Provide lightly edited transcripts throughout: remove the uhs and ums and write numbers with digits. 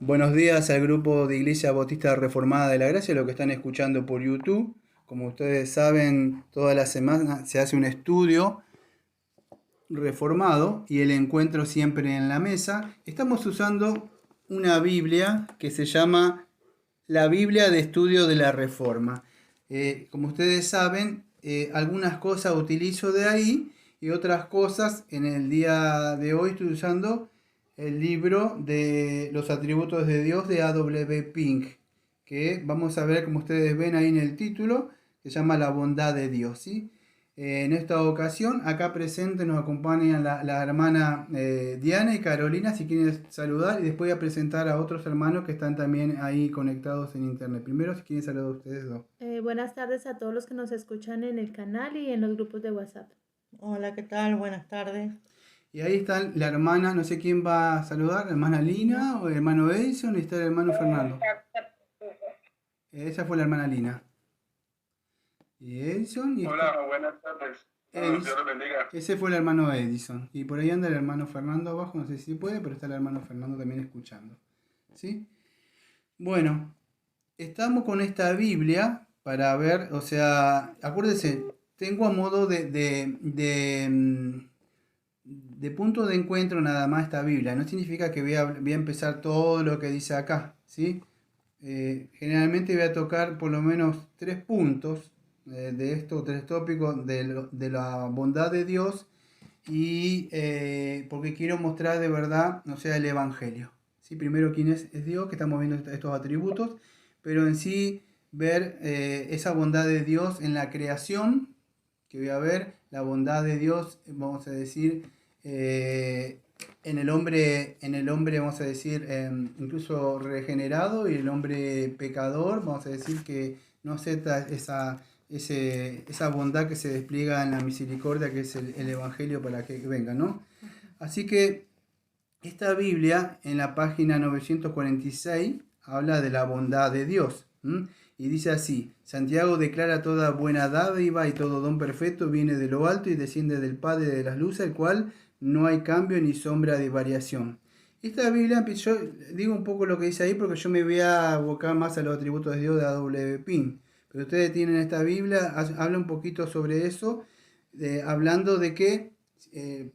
Buenos días al grupo de Iglesia Bautista Reformada de la Gracia, lo que están escuchando por YouTube. Como ustedes saben, toda la semana se hace un estudio reformado y el encuentro siempre en la mesa. Estamos usando una Biblia que se llama la Biblia de Estudio de la Reforma. Como ustedes saben, algunas cosas utilizo de ahí y otras cosas en el día de hoy estoy usando el libro de los atributos de Dios de A.W. Pink, que vamos a ver, como ustedes ven ahí en el título, se llama La bondad de Dios, ¿sí? En esta ocasión, acá presente nos acompañan la hermana Diana y Carolina, si quieren saludar, y después voy a presentar a otros hermanos que están también ahí conectados en internet. Primero, si quieren saludar a ustedes dos. Buenas tardes a todos los que nos escuchan en el canal y en los grupos de WhatsApp. Hola, ¿qué tal? Buenas tardes. Y ahí está la hermana, no sé quién va a saludar, la hermana Lina o el hermano Edison, y está el hermano Fernando. Esa fue la hermana Lina. Y Edison y está Hola, buenas tardes. Dios Edison. los bendiga. Ese fue el hermano Edison. Y por ahí anda el hermano Fernando abajo, no sé si puede, pero está el hermano Fernando también escuchando. ¿Sí? Bueno, estamos con esta Biblia para ver, o sea, acuérdense, tengo a modo de punto de encuentro nada más esta Biblia. No significa que voy a empezar todo lo que dice acá, ¿sí? Generalmente voy a tocar por lo menos tres puntos de estos tres tópicos de la bondad de Dios y porque quiero mostrar de verdad, o sea, el Evangelio. ¿Sí? Primero, quién es Dios, que estamos viendo estos atributos, pero en sí ver esa bondad de Dios en la creación, que voy a ver, la bondad de Dios, vamos a decir, en el hombre, vamos a decir, incluso regenerado y el hombre pecador, vamos a decir que no acepta esa bondad que se despliega en la misericordia, que es el Evangelio para que venga, ¿no? Así que esta Biblia, en la página 946, habla de la bondad de Dios. Y dice así: Santiago declara toda buena dádiva y todo don perfecto viene de lo alto y desciende del Padre de las luces, el cual no hay cambio ni sombra de variación. Esta Biblia, yo digo un poco lo que dice ahí porque yo me voy a abocar más a los atributos de Dios de A.W. Pink. Pero ustedes tienen esta Biblia, habla un poquito sobre eso, hablando de que,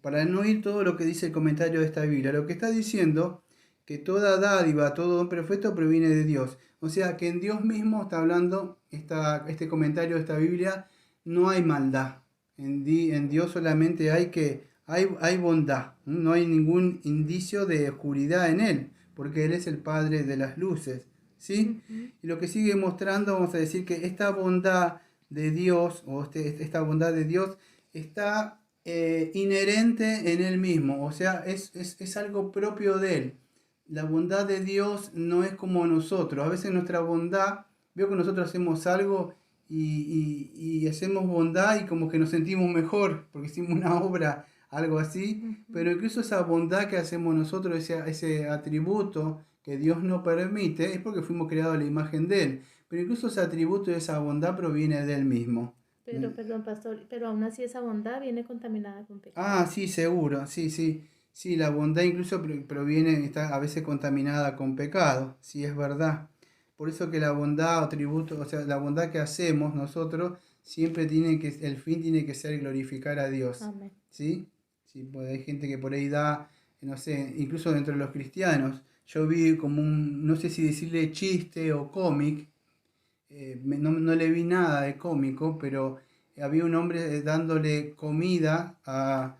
para no ir todo lo que dice el comentario de esta Biblia, lo que está diciendo que toda dádiva, todo don perfecto proviene de Dios. O sea que en Dios mismo está hablando este comentario de esta Biblia, no hay maldad. En Dios solamente hay bondad. No hay ningún indicio de oscuridad en Él, porque Él es el Padre de las luces. ¿Sí? Ujú. Y lo que sigue mostrando, vamos a decir que esta bondad de Dios, o esta bondad de Dios, está inherente en Él mismo. O sea, es algo propio de Él. La bondad de Dios no es como nosotros. A veces nuestra bondad, veo que nosotros hacemos algo y hacemos bondad y como que nos sentimos mejor porque hicimos una obra, algo así. Ujú. Pero incluso esa bondad que hacemos nosotros, ese atributo que Dios no permite, es porque fuimos creados a la imagen de Él. Pero incluso ese atributo y esa bondad proviene de Él mismo. Pero, perdón, pastor, pero aún así esa bondad viene contaminada con pecado. Ah, sí, seguro, sí, sí. Sí, la bondad incluso proviene, está a veces contaminada con pecado, sí, es verdad. Por eso que la bondad o tributo, o sea, la bondad que hacemos nosotros, siempre el fin tiene que ser glorificar a Dios, Amén. ¿sí? Sí, pues hay gente que por ahí da, no sé, incluso dentro de los cristianos, yo vi como no sé si decirle chiste o cómic, no le vi nada de cómico, pero había un hombre dándole comida a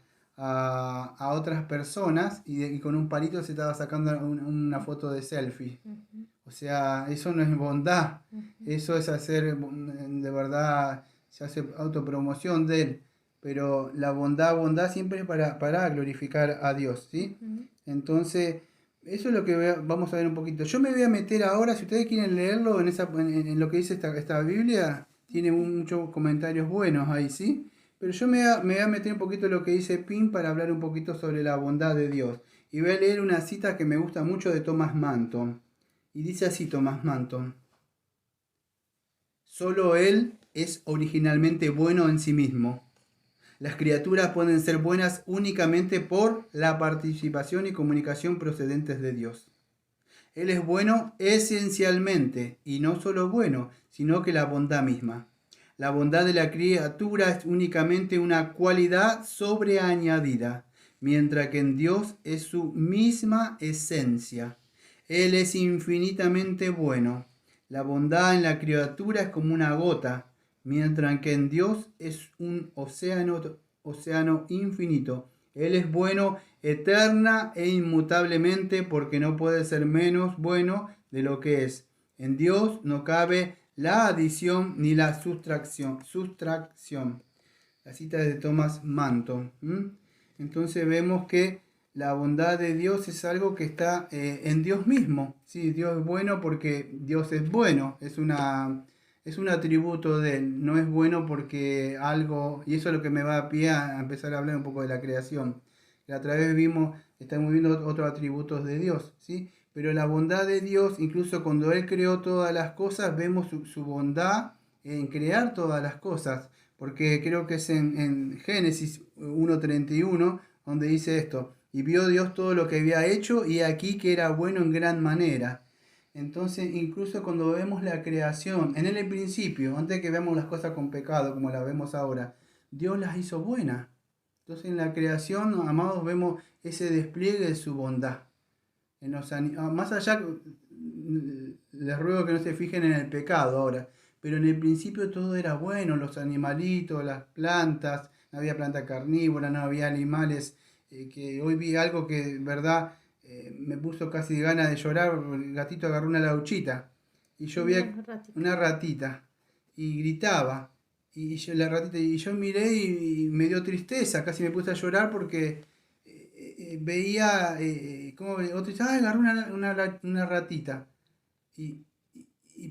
otras personas y con un palito se estaba sacando una foto de selfie. Ujú. O sea, eso no es bondad, Ujú. eso es hacer, de verdad, se hace autopromoción de él. Pero la bondad siempre es para glorificar a Dios, ¿sí? Ujú. Entonces, eso es lo que vamos a ver un poquito. Yo me voy a meter ahora, si ustedes quieren leerlo en lo que dice esta Biblia, tiene muchos comentarios buenos ahí, ¿sí? Pero yo me voy a meter un poquito en lo que dice Pin para hablar un poquito sobre la bondad de Dios. Y voy a leer una cita que me gusta mucho de Thomas Manton. Y dice así Thomas Manton: solo Él es originalmente bueno en sí mismo. Las criaturas pueden ser buenas únicamente por la participación y comunicación procedentes de Dios. Él es bueno esencialmente, y no solo bueno, sino que la bondad misma. La bondad de la criatura es únicamente una cualidad sobreañadida, mientras que en Dios es su misma esencia. Él es infinitamente bueno. La bondad en la criatura es como una gota, mientras que en Dios es un océano infinito. Él es bueno eterna e inmutablemente porque no puede ser menos bueno de lo que es. En Dios no cabe la adición ni la sustracción. La cita de Thomas Manton. Entonces vemos que la bondad de Dios es algo que está en Dios mismo. ¿Sí? Dios es bueno porque Dios es bueno. Es un atributo de Él. No es bueno porque algo... Y eso es lo que me va a pie a empezar a hablar un poco de la creación. La otra vez estamos viendo otros atributos de Dios. ¿Sí? Pero la bondad de Dios, incluso cuando Él creó todas las cosas, vemos su bondad en crear todas las cosas. Porque creo que es en Génesis 1:31 donde dice esto. Y vio Dios todo lo que había hecho y aquí que era bueno en gran manera. Entonces, incluso cuando vemos la creación, en el principio, antes que veamos las cosas con pecado, como las vemos ahora, Dios las hizo buenas. Entonces, en la creación, amados, vemos ese despliegue de su bondad. Más allá, les ruego que no se fijen en el pecado ahora, pero en el principio todo era bueno, los animalitos, las plantas, no había planta carnívora, no había animales, que hoy vi algo que, verdad, me puso casi ganas de llorar, el gatito agarró una lauchita, y yo vi una ratita, y gritaba, y yo miré y me dio tristeza, casi me puse a llorar porque veía como otro dice, agarró una ratita.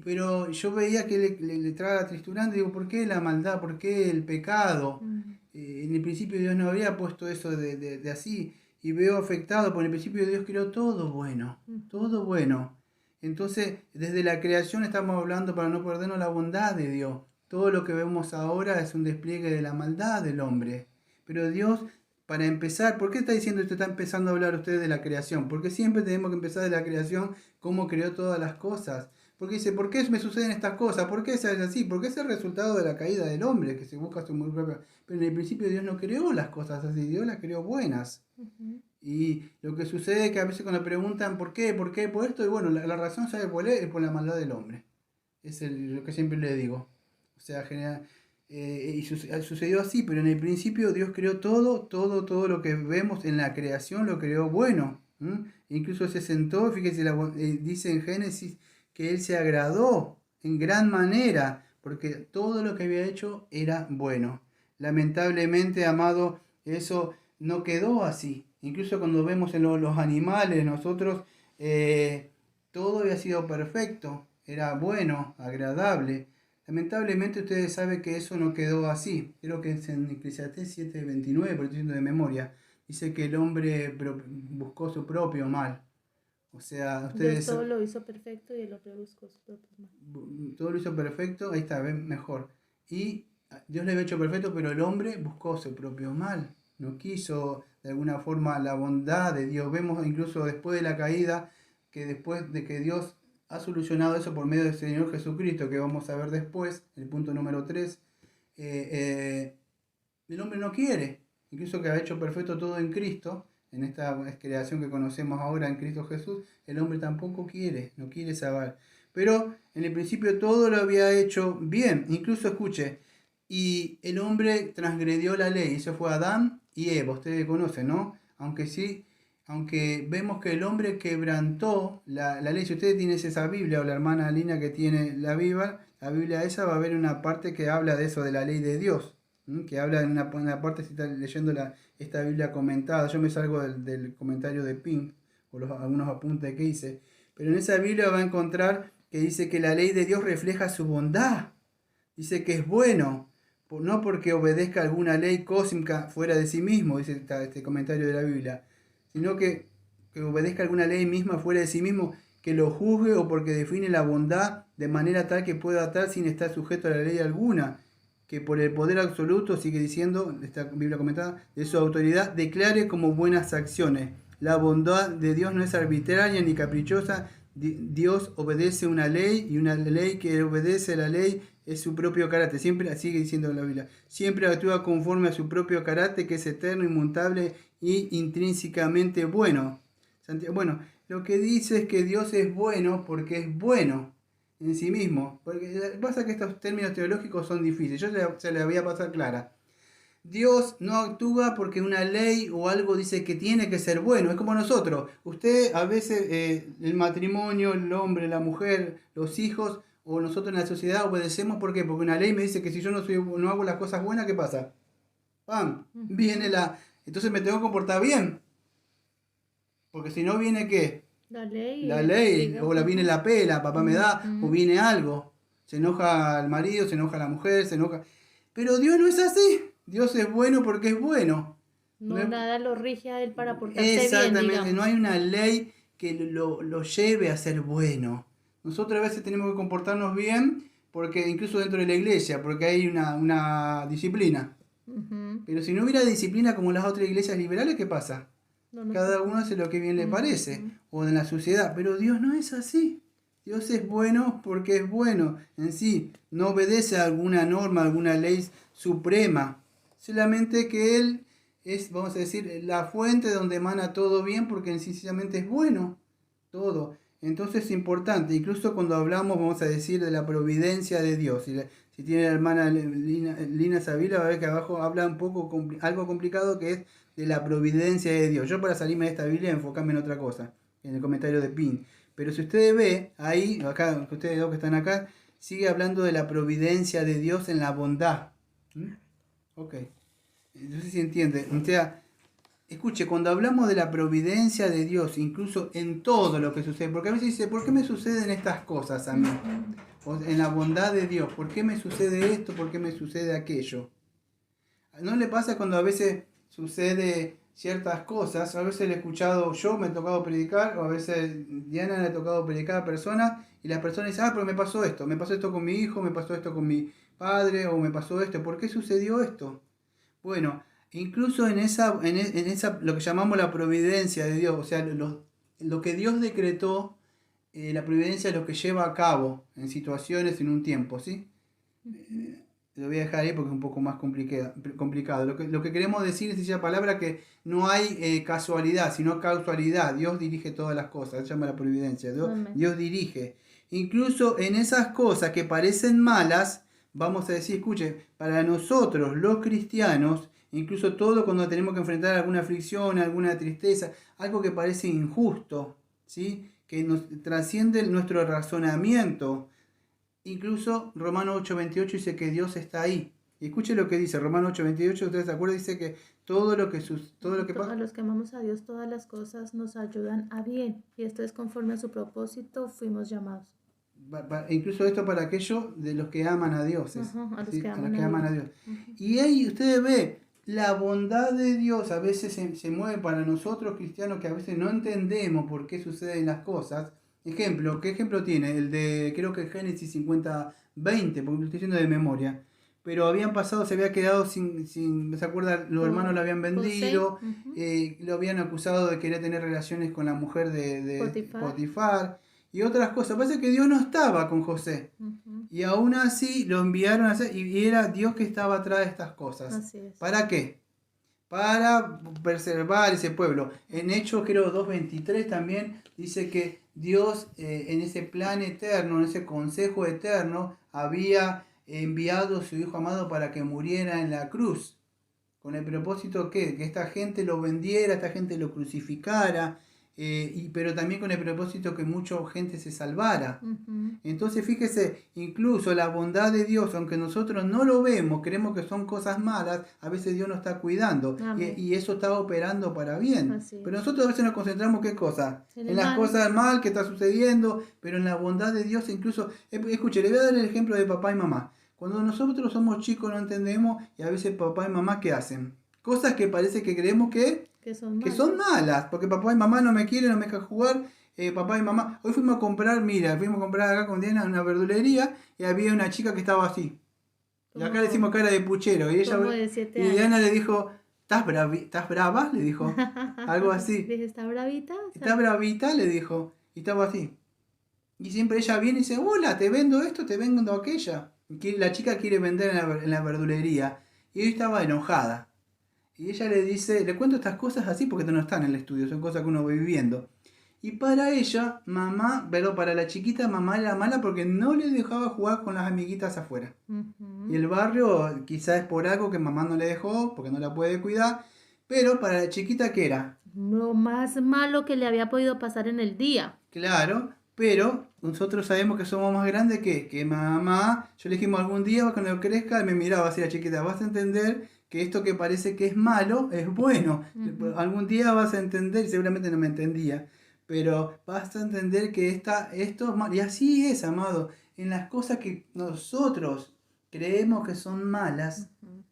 Pero yo veía que le traba tristurando y digo, ¿por qué la maldad? ¿Por qué el pecado? En el principio Dios no había puesto eso de así. Y veo afectado, porque en el principio Dios creó todo bueno, todo bueno. Entonces, desde la creación estamos hablando para no perdernos la bondad de Dios. Todo lo que vemos ahora es un despliegue de la maldad del hombre. Pero Dios, para empezar, ¿por qué está diciendo esto? Está empezando a hablar usted de la creación. Porque siempre tenemos que empezar de la creación, cómo creó todas las cosas. Porque dice, ¿por qué me suceden estas cosas? ¿Por qué es así? Porque es el resultado de la caída del hombre, que se busca su muy propia... Pero en el principio Dios no creó las cosas así, Dios las creó buenas. Y lo que sucede es que a veces cuando preguntan ¿por qué? ¿Por qué? ¿Por esto? Y bueno, la razón, ¿sabe cuál es? Es por la maldad del hombre. Es lo que siempre le digo. O sea, sucedió así, pero en el principio Dios creó todo lo que vemos en la creación, lo creó bueno. Incluso se sentó, fíjese, dice en Génesis que Él se agradó en gran manera, porque todo lo que había hecho era bueno. Lamentablemente, amado, eso no quedó así. Incluso cuando vemos en los animales, nosotros, todo había sido perfecto, era bueno, agradable. Lamentablemente ustedes saben que eso no quedó así. Creo que es en Eclesiastés 7:29, por estoy diciendo de memoria, dice que el hombre buscó su propio mal. O sea, ustedes... Dios todo lo hizo perfecto y el hombre buscó su propio mal. Todo lo hizo perfecto, ahí está, ven, mejor. Y Dios le había hecho perfecto, pero el hombre buscó su propio mal. No quiso de alguna forma la bondad de Dios. Vemos incluso después de la caída, que después de que Dios ha solucionado eso por medio del Señor Jesucristo, que vamos a ver después, el punto número 3, el hombre no quiere. Incluso que ha hecho perfecto todo en Cristo, en esta creación que conocemos ahora en Cristo Jesús, el hombre tampoco quiere, no quiere saber. Pero en el principio todo lo había hecho bien. Incluso escuche, y el hombre transgredió la ley. Eso fue Adán y Eva, ustedes conocen, ¿no? Aunque vemos que el hombre quebrantó la ley. Si ustedes tienen esa Biblia, o la hermana Lina que tiene la Biblia esa, va a haber una parte que habla de eso, de la ley de Dios. Que habla en una parte, si está leyendo esta Biblia comentada. Yo me salgo del comentario de Pink, o algunos apuntes que hice. Pero en esa Biblia va a encontrar que dice que la ley de Dios refleja su bondad. Dice que es bueno, no porque obedezca alguna ley cósmica fuera de sí mismo, dice este comentario de la Biblia, sino que obedezca alguna ley misma fuera de sí mismo, que lo juzgue o porque define la bondad de manera tal que pueda atar sin estar sujeto a la ley alguna, que por el poder absoluto, sigue diciendo esta Biblia comentada, de su autoridad, declare como buenas acciones. La bondad de Dios no es arbitraria ni caprichosa, Dios obedece una ley y una ley que obedece la ley es su propio carácter. Siempre sigue diciendo la Biblia. Siempre actúa conforme a su propio carácter que es eterno, inmutable y intrínsecamente bueno. Bueno, lo que dice es que Dios es bueno porque es bueno en sí mismo. Porque pasa que estos términos teológicos son difíciles. Yo se les voy a pasar clara. Dios no actúa porque una ley o algo dice que tiene que ser bueno. Es como nosotros. Usted a veces, el matrimonio, el hombre, la mujer, los hijos o nosotros en la sociedad obedecemos. ¿Por qué? Porque una ley me dice que si yo no hago las cosas buenas, ¿qué pasa? ¡Pam! Viene Entonces me tengo que comportar bien. Porque si no viene, ¿qué? La ley. La ley. O viene la pela, papá me da, o viene algo. Se enoja el marido, se enoja la mujer, se enoja... Pero Dios no es así. Dios es bueno porque es bueno. No, nada lo rige a él para portarse bien, exactamente, no hay una ley que lo lleve a ser bueno. Nosotros a veces tenemos que comportarnos bien, porque incluso dentro de la iglesia, porque hay una disciplina. Pero si no hubiera disciplina como las otras iglesias liberales, ¿qué pasa? Cada uno hace lo que bien le parece, o en la sociedad. Pero Dios no es así. Dios es bueno porque es bueno en sí. No obedece a alguna norma, a alguna ley suprema. Solamente que Él es, vamos a decir, la fuente donde emana todo bien, porque sencillamente es bueno todo. Entonces es importante, incluso cuando hablamos, vamos a decir, de la providencia de Dios. Si tiene la hermana Lina Savila, va a ver que abajo habla un poco, algo complicado que es de la providencia de Dios. Yo para salirme de esta Biblia enfocarme en otra cosa, en el comentario de Pin. Pero si ustedes ven ahí, acá, ustedes dos que están acá, sigue hablando de la providencia de Dios en la bondad. Ok, no sé si entiende. O sea, escuche, cuando hablamos de la providencia de Dios, incluso en todo lo que sucede, porque a veces dice, ¿por qué me suceden estas cosas a mí? O en la bondad de Dios, ¿por qué me sucede esto? ¿Por qué me sucede aquello? ¿No le pasa cuando a veces sucede ciertas cosas? A veces le he escuchado, yo me he tocado predicar, o a veces Diana le ha tocado predicar a personas, y las personas dicen, pero me pasó esto con mi hijo, me pasó esto con mi padre, o me pasó esto, ¿por qué sucedió esto? Bueno, incluso en esa lo que llamamos la providencia de Dios, o sea, lo que Dios decretó, la providencia es lo que lleva a cabo en situaciones, en un tiempo, ¿sí? Lo voy a dejar ahí porque es un poco más complicado. Lo que queremos decir es esa palabra que no hay casualidad, sino causalidad. Dios dirige todas las cosas, se llama la providencia. Dios dirige. Incluso en esas cosas que parecen malas, vamos a decir, escuche, para nosotros los cristianos, incluso todo cuando tenemos que enfrentar alguna aflicción, alguna tristeza, algo que parece injusto, ¿sí? Que nos trasciende nuestro razonamiento. Incluso Romanos 8:28 dice que Dios está ahí. Y escuche lo que dice Romanos 8:28, ustedes se acuerdan, dice que todo lo que pasa... A los que amamos a Dios, todas las cosas nos ayudan a bien. Y esto es conforme a su propósito, fuimos llamados. Incluso esto para aquellos de los que aman a Dios. A los ¿sí? que A aman los que aman a Dios. Uh-huh. Y ahí ustedes ven, la bondad de Dios a veces se mueve para nosotros cristianos que a veces no entendemos por qué suceden las cosas. Ejemplo, ¿qué ejemplo tiene? El de, creo que Génesis 50:20, porque lo estoy diciendo de memoria. Pero se había quedado sin ¿se acuerdan? Los hermanos lo habían vendido, lo habían acusado de querer tener relaciones con la mujer de Potifar y otras cosas. Parece que Dios no estaba con José. Y aún así lo enviaron a hacer, y era Dios que estaba atrás de estas cosas. Así es. ¿Para qué? Para preservar ese pueblo. En Hechos, creo 2:23 también dice que Dios en ese plan eterno, en ese consejo eterno, había enviado a su Hijo amado para que muriera en la cruz. Con el propósito que esta gente lo vendiera, esta gente lo crucificara, pero también con el propósito que mucha gente se salvara. Entonces fíjese, incluso la bondad de Dios, aunque nosotros no lo vemos, creemos que son cosas malas, a veces Dios nos está cuidando y eso está operando para bien. Pero nosotros a veces nos concentramos ¿qué cosa? En las cosas mal que está sucediendo, pero en la bondad de Dios incluso, escuche, le voy a dar el ejemplo de papá y mamá. Cuando nosotros somos chicos no entendemos y a veces papá y mamá ¿qué hacen? Cosas que parece que creemos que son malas, porque papá y mamá no me quieren, no me dejan jugar. Papá y mamá, hoy fuimos a comprar acá con Diana en una verdulería y había una chica que estaba así. Y acá le decimos cara de puchero. Y ella y Diana le dijo, ¿estás brava? Le dijo. Algo así. Dije, ¿está bravita? ¿Estás bravita? Le dijo. Y estaba así. Y siempre ella viene y dice, hola, te vendo esto, te vendo aquella. La chica quiere vender en la verdulería. Y ella estaba enojada. Y ella le dice, le cuento estas cosas así porque no están en el estudio, son cosas que uno va viviendo. Y para ella, mamá, pero para la chiquita, mamá era mala porque no le dejaba jugar con las amiguitas afuera. Y Ujú. el barrio quizás es por algo que mamá no le dejó, porque no la puede cuidar. Pero para la chiquita, ¿qué era? Lo más malo que le había podido pasar en el día. Claro, pero nosotros sabemos que somos más grandes que mamá. Yo le dijimos algún día cuando crezca, me miraba así la chiquita, vas a entender que esto que parece que es malo es bueno. Ujú. Algún día vas a entender, y seguramente no me entendía, pero vas a entender que esto es malo. Y así es, amado, en las cosas que nosotros creemos que son malas. Ujú.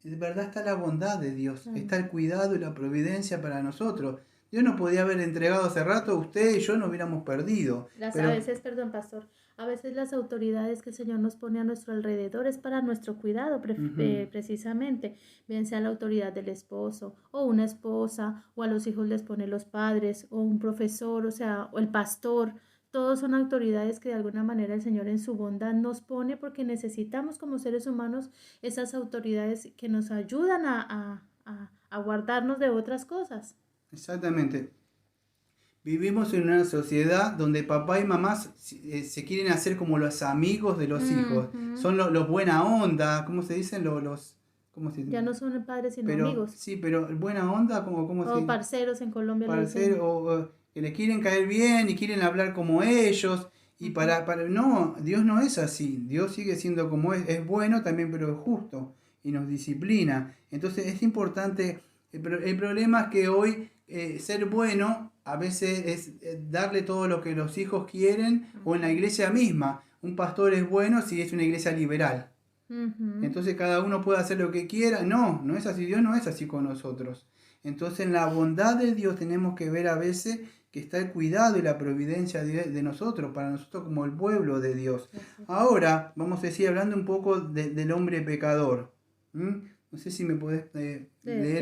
De verdad está la bondad de Dios, Claro. está el cuidado y la providencia para nosotros. Dios nos podía haber entregado hace rato, usted y yo nos hubiéramos perdido. A Pero veces, perdón, pastor, a veces las autoridades que el Señor nos pone a nuestro alrededor es para nuestro cuidado, ujú, precisamente, bien sea la autoridad del esposo o una esposa, o a los hijos les pone los padres, o un profesor, o sea, o el pastor. Todos son autoridades que de alguna manera el Señor en su bondad nos pone porque necesitamos como seres humanos esas autoridades que nos ayudan a guardarnos de otras cosas. exactamente. Vivimos en una sociedad donde papá y mamá se quieren hacer como los amigos de los hijos. Ujú. Son los buena onda, ¿cómo se dicen? ¿Cómo se Ya dicen? no son padres sino Pero amigos. sí, pero buena onda, como, ¿cómo O se parceros en Colombia le parecer dicen. o que le quieren caer bien y quieren hablar como ellos. Y Ujú. no, Dios no es así. Dios sigue siendo como es bueno también, pero es justo y nos disciplina. Entonces es importante. El problema es que hoy ser bueno a veces es darle todo lo que los hijos quieren o en la iglesia misma. Un pastor es bueno si es una iglesia liberal. Ujú. Entonces cada uno puede hacer lo que quiera. No, no es así. Dios no es así con nosotros. Entonces en la bondad de Dios tenemos que ver a veces que está el cuidado y la providencia de nosotros, para nosotros como el pueblo de Dios. Eso. Ahora vamos a decir, hablando un poco del hombre pecador. ¿Mm? No sé si me podés leer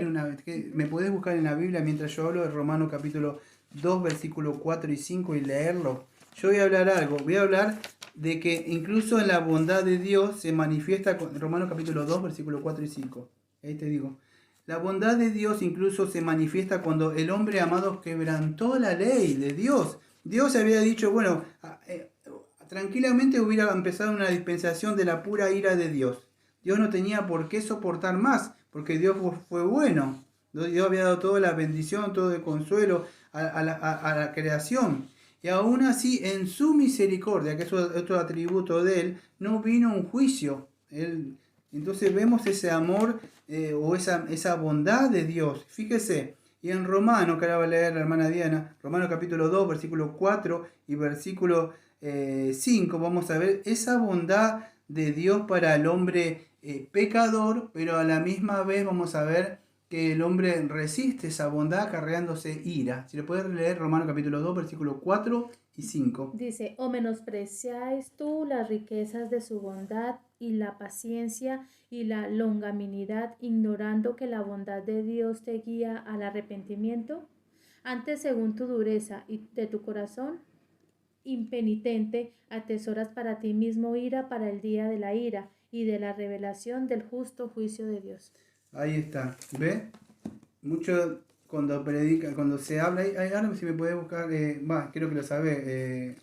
Sí. una vez, Ujú. me podés buscar en la Biblia mientras yo hablo de Romanos capítulo 2, versículo 4 y 5 y leerlo. Yo voy a hablar algo, voy a hablar de que incluso en la bondad de Dios se manifiesta, Romanos capítulo 2, versículo 4 y 5. Ahí te digo. La bondad de Dios incluso se manifiesta cuando el hombre amado quebrantó la ley de Dios. Dios había dicho, bueno, tranquilamente hubiera empezado una dispensación de la pura ira de Dios. Dios no tenía por qué soportar más, porque Dios fue bueno. Dios había dado toda la bendición, todo el consuelo a la creación. Y aún así, en su misericordia, que es otro atributo de Él, no vino un juicio. Entonces vemos ese amor o esa bondad de Dios. Fíjese, y en Romano, que ahora va a leer la hermana Diana, Romano capítulo 2, versículo 4 y versículo 5, vamos a ver esa bondad de Dios para el hombre pecador, pero a la misma vez vamos a ver que el hombre resiste esa bondad acarreándose ira. Si lo puedes leer, Romano capítulo 2, versículo 4 y 5. Dice, o menospreciáis tú las riquezas de su bondad y la paciencia y la longanimidad, ignorando que la bondad de Dios te guía al arrepentimiento. Antes, según tu dureza y de tu corazón impenitente, atesoras para ti mismo ira para el día de la ira y de la revelación del justo juicio de Dios. Ahí está, ¿ve? Mucho cuando predica, cuando se habla, ahora si me puede buscar, creo que lo sabe,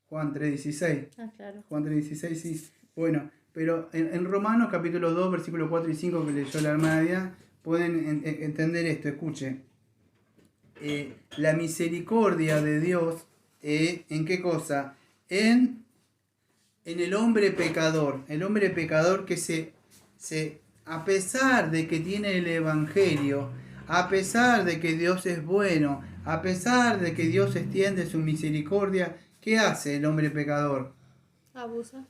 Juan 3:16. Ah, claro. Juan 3:16, sí. Bueno, pero en Romanos capítulo 2, versículos 4 y 5 que leyó la hermana Diana, pueden entender esto, escuche. La misericordia de Dios, ¿en qué cosa? En el hombre pecador que a pesar de que tiene el Evangelio, a pesar de que Dios es bueno, a pesar de que Dios extiende su misericordia, ¿qué hace el hombre pecador? Abusa.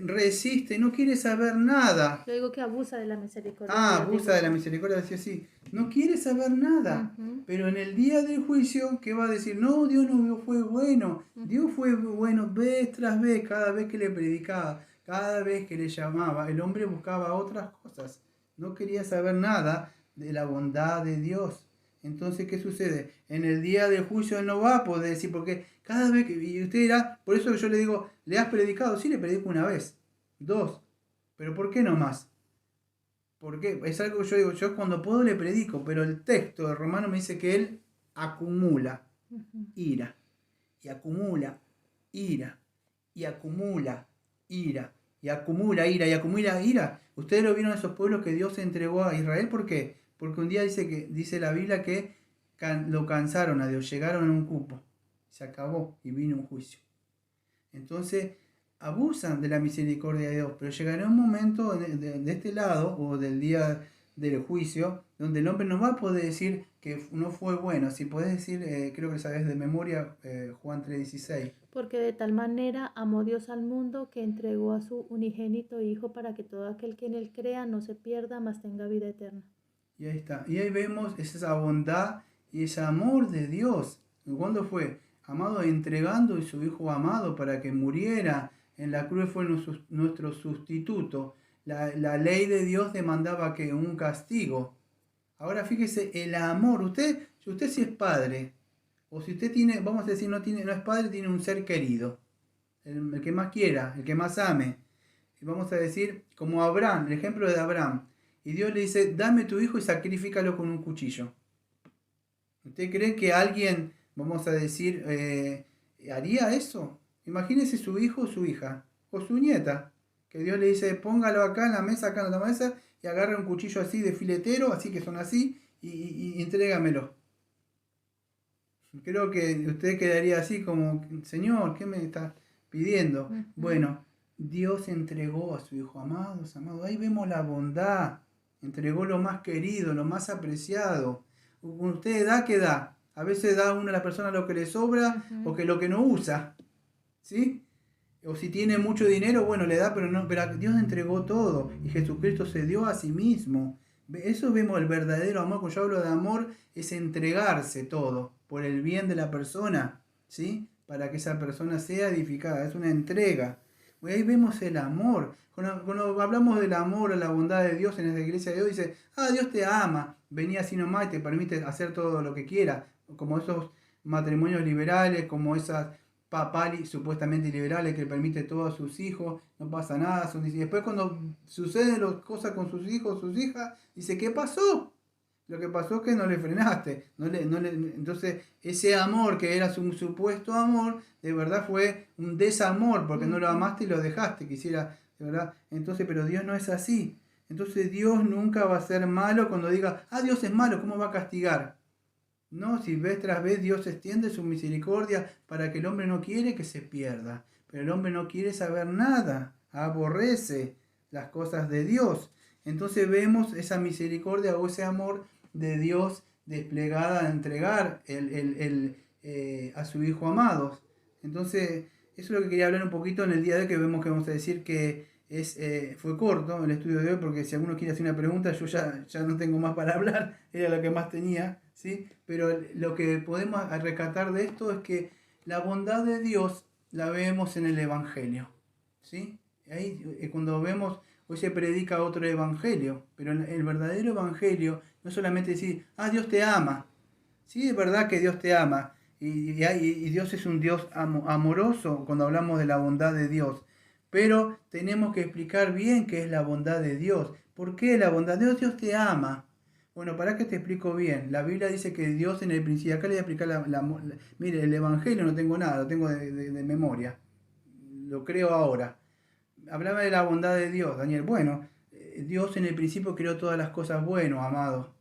Resiste, no quiere saber nada. Yo digo que abusa de la misericordia de Dios, Abusa digo de la yo. misericordia, decía así. No quiere saber nada. Ujú. Pero en el día del juicio, ¿qué va a decir? No, Dios no fue bueno. Dios fue bueno vez tras vez, cada vez que le predicaba, cada vez que le llamaba. El hombre buscaba otras cosas. No quería saber nada de la bondad de Dios. Entonces, ¿qué sucede? En el día del juicio él no va a poder decir, porque Cada vez que, y usted dirá, por eso yo le digo, ¿le has predicado? Sí, le predico una vez, dos, pero ¿por qué no más? Porque es algo que yo digo, yo cuando puedo le predico, pero el texto de Romano me dice que él acumula ira, y acumula ira, y acumula ira, y acumula ira, y acumula ira. Ustedes lo vieron esos pueblos que Dios entregó a Israel, ¿por qué? Porque un día dice la Biblia que lo cansaron a Dios, llegaron a un cupo, se acabó y vino un juicio. Entonces abusan de la misericordia de Dios, pero llegará un momento de este lado o del día del juicio donde el hombre no va a poder decir que no fue bueno. Si podés decir, creo que sabes de memoria, Juan 3:16. Porque de tal manera amó Dios al mundo que entregó a su unigénito Hijo para que todo aquel que en él crea no se pierda, mas tenga vida eterna. Y ahí está. Y ahí vemos esa bondad y ese amor de Dios. ¿Cuándo fue? Amado, entregando a su Hijo amado para que muriera en la cruz, fue nuestro sustituto. La ley de Dios demandaba que un castigo. Ahora fíjese, el amor. Usted si es padre, o si usted tiene, vamos a decir, no es padre, tiene un ser querido. El que más quiera, el que más ame. Y vamos a decir, como Abraham, el ejemplo de Abraham. Y Dios le dice, dame tu hijo y sacrifícalo con un cuchillo. ¿Usted cree que alguien, vamos a decir, haría eso? Imagínese su hijo o su hija, o su nieta, que Dios le dice, póngalo acá en la mesa, acá en la mesa, y agarre un cuchillo así de filetero, así que son así, y entrégamelo. Creo que usted quedaría así como, Señor, ¿qué me está pidiendo? Bueno, Dios entregó a su Hijo amado, ahí vemos la bondad, entregó lo más querido, lo más apreciado. Usted da, ¿qué da? A veces da a una de las personas lo que le sobra o que lo que no usa, ¿sí? O si tiene mucho dinero, bueno, le da, pero Dios entregó todo y Jesucristo se dio a sí mismo. Eso vemos el verdadero amor. Cuando yo hablo de amor, es entregarse todo por el bien de la persona, ¿sí? Para que esa persona sea edificada. Es una entrega. Ahí vemos el amor. Cuando hablamos del amor o la bondad de Dios en esta iglesia de Dios, dice, Dios te ama, vení así nomás y te permite hacer todo lo que quieras. Como esos matrimonios liberales, como esas papali supuestamente liberales que permite todo a sus hijos, no pasa nada. Y después cuando suceden las cosas con sus hijos, sus hijas, dice, ¿qué pasó? Lo que pasó es que no le frenaste. Entonces, ese amor que era un supuesto amor, de verdad fue un desamor, porque no lo amaste y lo dejaste, quisiera, de verdad. Entonces, pero Dios no es así. Entonces, Dios nunca va a ser malo cuando diga, Dios es malo, ¿cómo va a castigar? No, si vez tras vez Dios extiende su misericordia para que el hombre no quiere que se pierda, pero el hombre no quiere saber nada, aborrece las cosas de Dios. Entonces vemos esa misericordia o ese amor de Dios desplegada a entregar a su Hijo amado. Entonces, eso es lo que quería hablar un poquito en el día de hoy, que vemos que vamos a decir que fue corto el estudio de hoy, porque si alguno quiere hacer una pregunta, yo ya no tengo más para hablar, era lo que más tenía, ¿sí? Pero lo que podemos rescatar de esto es que la bondad de Dios la vemos en el Evangelio, ¿sí? Ahí cuando vemos, hoy se predica otro evangelio, pero el verdadero evangelio no solamente decir, Dios te ama. Sí, es verdad que Dios te ama. Y Dios es un Dios amoroso cuando hablamos de la bondad de Dios. Pero tenemos que explicar bien qué es la bondad de Dios. ¿Por qué la bondad de Dios? Dios te ama. Bueno, para que te explico bien. La Biblia dice que Dios en el principio, acá le voy a explicar mire, el evangelio no tengo nada, lo tengo de memoria. Lo creo ahora. Hablaba de la bondad de Dios, Daniel. Bueno, Dios en el principio creó todas las cosas buenas, amado.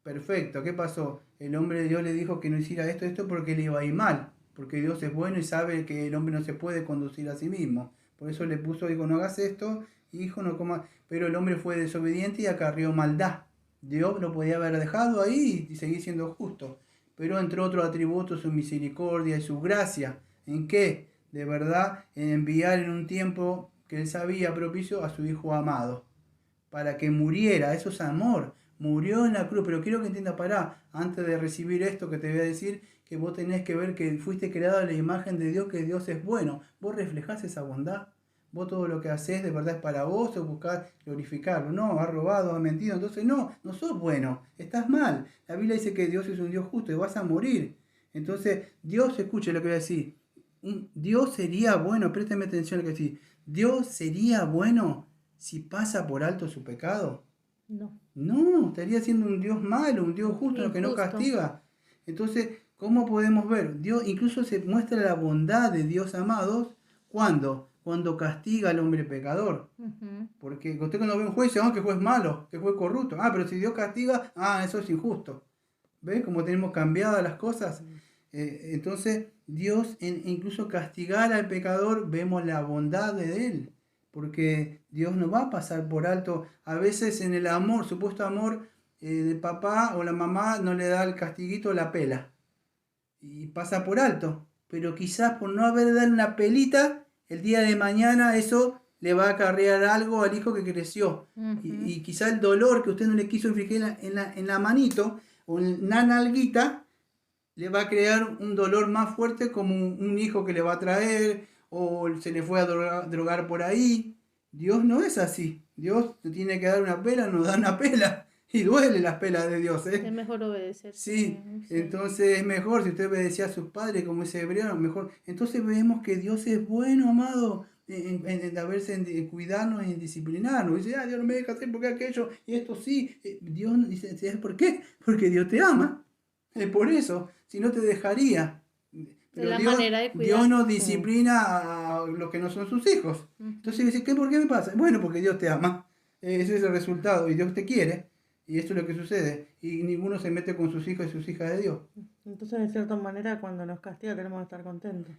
Perfecto, ¿qué pasó? El hombre de Dios le dijo que no hiciera esto porque le iba a ir mal. Porque Dios es bueno y sabe que el hombre no se puede conducir a sí mismo. Por eso le puso, dijo, no hagas esto, hijo, no comas. Pero el hombre fue desobediente y acarreó maldad. Dios lo podía haber dejado ahí y seguir siendo justo. Pero entró otro atributo, su misericordia y su gracia. ¿En qué? De verdad, en enviar en un tiempo que él sabía propicio a su Hijo amado, para que muriera. Eso es amor, murió en la cruz. Pero quiero que entiendas, antes de recibir esto que te voy a decir, que vos tenés que ver que fuiste creado a la imagen de Dios, que Dios es bueno. Vos reflejás esa bondad. Vos todo lo que haces de verdad es para vos, o buscás glorificarlo. No, has robado, has mentido, entonces no sos bueno, estás mal. La Biblia dice que Dios es un Dios justo y vas a morir. Entonces Dios, escuche lo que voy a decir, Dios sería bueno, présteme atención a lo que decís. Dios sería bueno si pasa por alto su pecado. No, No, estaría siendo un Dios malo, un Dios justo, que no injusto. castiga. Entonces, ¿cómo podemos ver? Dios incluso se muestra la bondad de Dios, amados, ¿cuándo? Cuando castiga al hombre pecador. Ujú. Porque usted cuando ve un juez dice, que juez malo, que juez corrupto. Pero si Dios castiga, eso es injusto. ¿Ves cómo tenemos cambiadas las cosas? Entonces, Dios, incluso castigar al pecador, vemos la bondad de Él. Porque Dios no va a pasar por alto. A veces en el amor, supuesto amor de papá o la mamá, no le da el castiguito, la pela. Y pasa por alto. Pero quizás por no haber dado una pelita, el día de mañana eso le va a acarrear algo al hijo que creció. Y quizás el dolor que usted no le quiso infligir en la manito o en la nalguita, le va a crear un dolor más fuerte como un hijo que le va a traer o se le fue a drogar por ahí. Dios no es así. Dios te tiene que dar una pela, no da una pela. Y duele las pelas de Dios, Es mejor obedecer. Sí, Sí. entonces es mejor si usted obedecía a sus padres como ese hebreo, mejor. Entonces vemos que Dios es bueno, amado, en cuidarnos y en disciplinarnos. Dice, Dios no me deja hacer porque aquello y esto sí. Dios dice, ¿sabes por qué? Porque Dios te ama. Es por eso, si no te dejaría. Es Pero la Dios, manera de Dios cuidar. nos disciplina a los que no son sus hijos. Entonces dice, ¿por qué me pasa? Bueno, porque Dios te ama. Ese es el resultado y Dios te quiere. Y esto es lo que sucede. Y ninguno se mete con sus hijos y sus hijas de Dios. Entonces, de cierta manera, cuando nos castiga tenemos que estar contentos.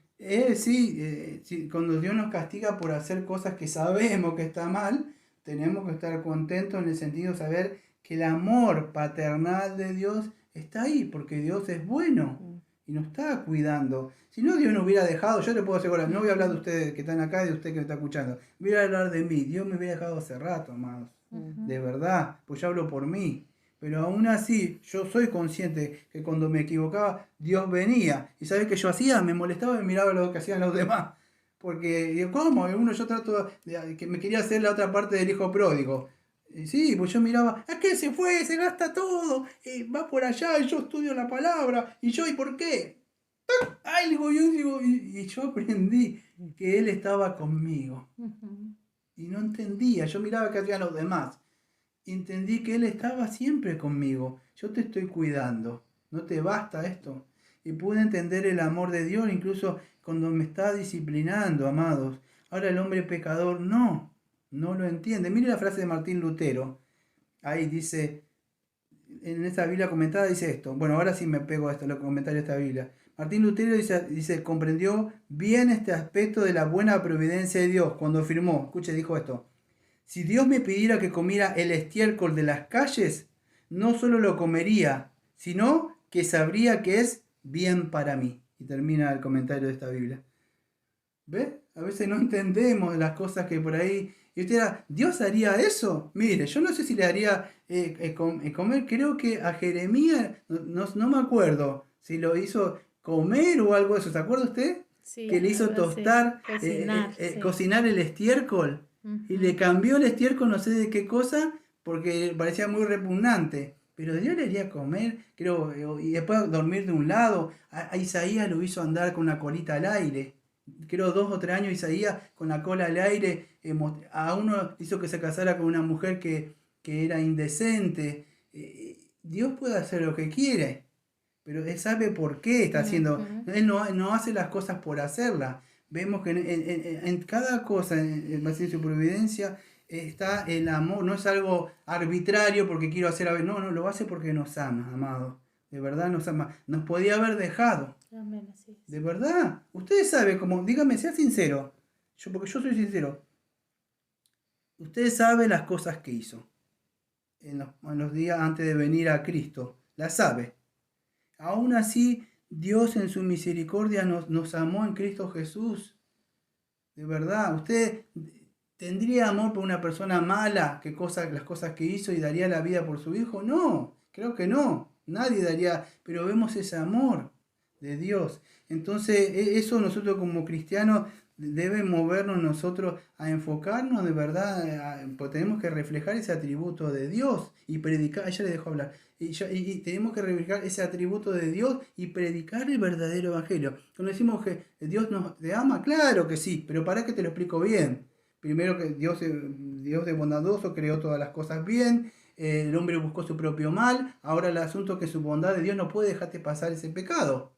Sí, cuando Dios nos castiga por hacer cosas que sabemos que está mal, tenemos que estar contentos en el sentido de saber que el amor paternal de Dios está ahí, porque Dios es bueno y nos está cuidando. Si no, Dios nos hubiera dejado, yo le puedo asegurar, no voy a hablar de ustedes que están acá y de usted que me está escuchando, voy a hablar de mí. Dios me hubiera dejado hace rato, amados. De verdad, pues yo hablo por mí. Pero aún así, yo soy consciente que cuando me equivocaba, Dios venía. ¿Y sabes qué yo hacía? Me molestaba y miraba lo que hacían los demás. Porque, digo, ¿cómo? Yo trato de, que me quería hacer la otra parte del hijo pródigo. Sí, pues yo miraba, ¿a qué se fue? Se gasta todo, va por allá y yo estudio la palabra. ¿Y por qué? Ay, y yo aprendí que Él estaba conmigo. Y no entendía, yo miraba qué hacían los demás. Entendí que Él estaba siempre conmigo. Yo te estoy cuidando. ¿No te basta esto? Y pude entender el amor de Dios incluso cuando me está disciplinando, amados. Ahora el hombre pecador no lo entiende. Mire la frase de Martín Lutero. Ahí dice, en esta Biblia comentada dice esto. Bueno, ahora sí me pego a esto, los comentarios de esta Biblia. Martín Lutero dice, comprendió bien este aspecto de la buena providencia de Dios cuando afirmó, escuche, dijo esto. Si Dios me pidiera que comiera el estiércol de las calles, no solo lo comería, sino que sabría que es bien para mí. Y termina el comentario de esta Biblia. ¿Ve? A veces no entendemos las cosas que por ahí... Y usted dirá, ¿Dios haría eso? Mire, yo no sé si le haría comer, creo que a Jeremías, no me acuerdo si lo hizo comer o algo de eso. ¿Se acuerda usted? Sí, Que le hizo algo así. tostar, Cocinar, sí. cocinar el estiércol. Y le cambió el estiércol no sé de qué cosa, porque parecía muy repugnante. Pero Dios le haría comer, creo, y después dormir de un lado. A Isaías lo hizo andar con una colita al aire. Creo 2 o 3 años Isaías con la cola al aire. A uno hizo que se casara con una mujer que era indecente. Dios puede hacer lo que quiere, pero Él sabe por qué está haciendo. Él no hace las cosas por hacerlas. Vemos que en cada cosa, en su providencia, está el amor. No es algo arbitrario porque quiero hacer a ver. No, lo hace porque nos ama, amado. De verdad nos ama. Nos podía haber dejado. Amén, así es. De verdad. Ustedes saben, dígame, sea sincero. Porque yo soy sincero. Ustedes saben las cosas que hizo en los días antes de venir a Cristo. Las sabe. Aún así, Dios en su misericordia nos amó en Cristo Jesús. De verdad, ¿usted tendría amor por una persona mala, las cosas que hizo y daría la vida por su hijo? No, creo que no. Nadie daría, pero vemos ese amor de Dios. Entonces, eso nosotros como cristianos deben movernos nosotros a enfocarnos de verdad, pues tenemos que reflejar ese atributo de Dios y predicar, ella le dejó hablar, y tenemos que reflejar ese atributo de Dios y predicar el verdadero evangelio. Cuando decimos que Dios nos te ama, claro que sí, pero para que te lo explico bien. Primero que Dios es bondadoso, creó todas las cosas bien, el hombre buscó su propio mal, ahora el asunto es que su bondad de Dios no puede dejarte pasar ese pecado.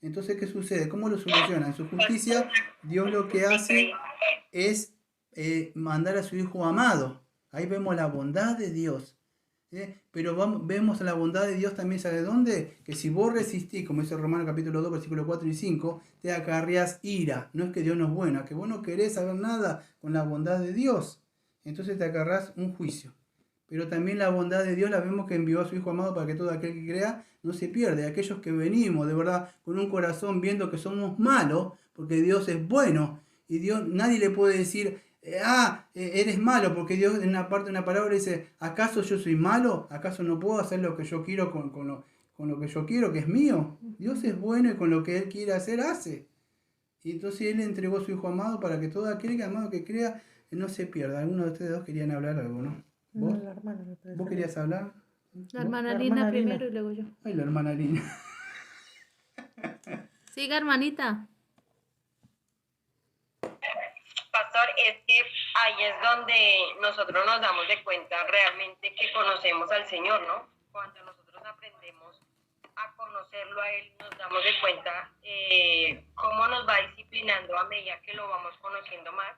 Entonces, ¿qué sucede? ¿Cómo lo soluciona? En su justicia, Dios lo que hace es mandar a su Hijo amado. Ahí vemos la bondad de Dios. Pero vemos la bondad de Dios también, ¿sabe dónde? Que si vos resistís, como dice Romanos capítulo 2, versículos 4 y 5, te acarreás ira. No es que Dios no es bueno, es que vos no querés saber nada con la bondad de Dios. Entonces te acarreás un juicio. Pero también la bondad de Dios la vemos que envió a su Hijo amado para que todo aquel que crea no se pierda. Aquellos que venimos de verdad con un corazón viendo que somos malos, porque Dios es bueno. Y Dios, nadie le puede decir, eres malo, porque Dios en una parte de una palabra dice, ¿acaso yo soy malo? ¿Acaso no puedo hacer lo que yo quiero con lo que yo quiero, que es mío? Dios es bueno y con lo que Él quiere hacer, hace. Y entonces Él entregó a su Hijo amado para que todo aquel amado que crea no se pierda. Algunos de ustedes dos querían hablar algo, ¿no? ¿Vos? No, la hermana me parece. ¿Vos querías hablar? La hermana La Lina hermana primero Lina. y luego yo. Ay, la hermana Lina. Siga, hermanita. Pastor, es que ahí es donde nosotros nos damos de cuenta realmente que conocemos al Señor, ¿no? Cuando nosotros aprendemos a conocerlo a Él, nos damos de cuenta cómo nos va disciplinando a medida que lo vamos conociendo más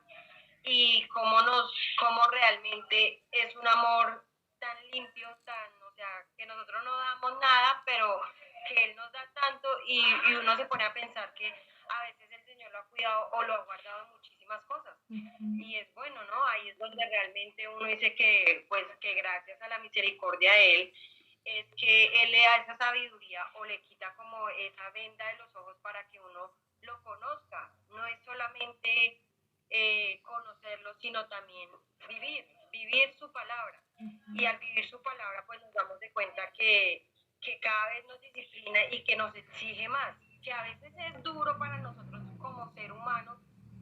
y cómo realmente es un amor tan limpio, o sea, que nosotros no damos nada, pero que Él nos da tanto y uno se pone a pensar que a veces el Señor lo ha cuidado o lo ha guardado en muchísimas cosas. Y es bueno, ¿no? Ahí es donde realmente uno dice que, pues, que gracias a la misericordia de Él, es que Él le da esa sabiduría o le quita como esa venda de los ojos para que uno lo conozca. No es solamente conocerlo, sino también vivir su palabra. Y al vivir su palabra, pues nos damos de cuenta que cada vez nos disciplina y que nos exige más, que a veces es duro para nosotros como ser humanos,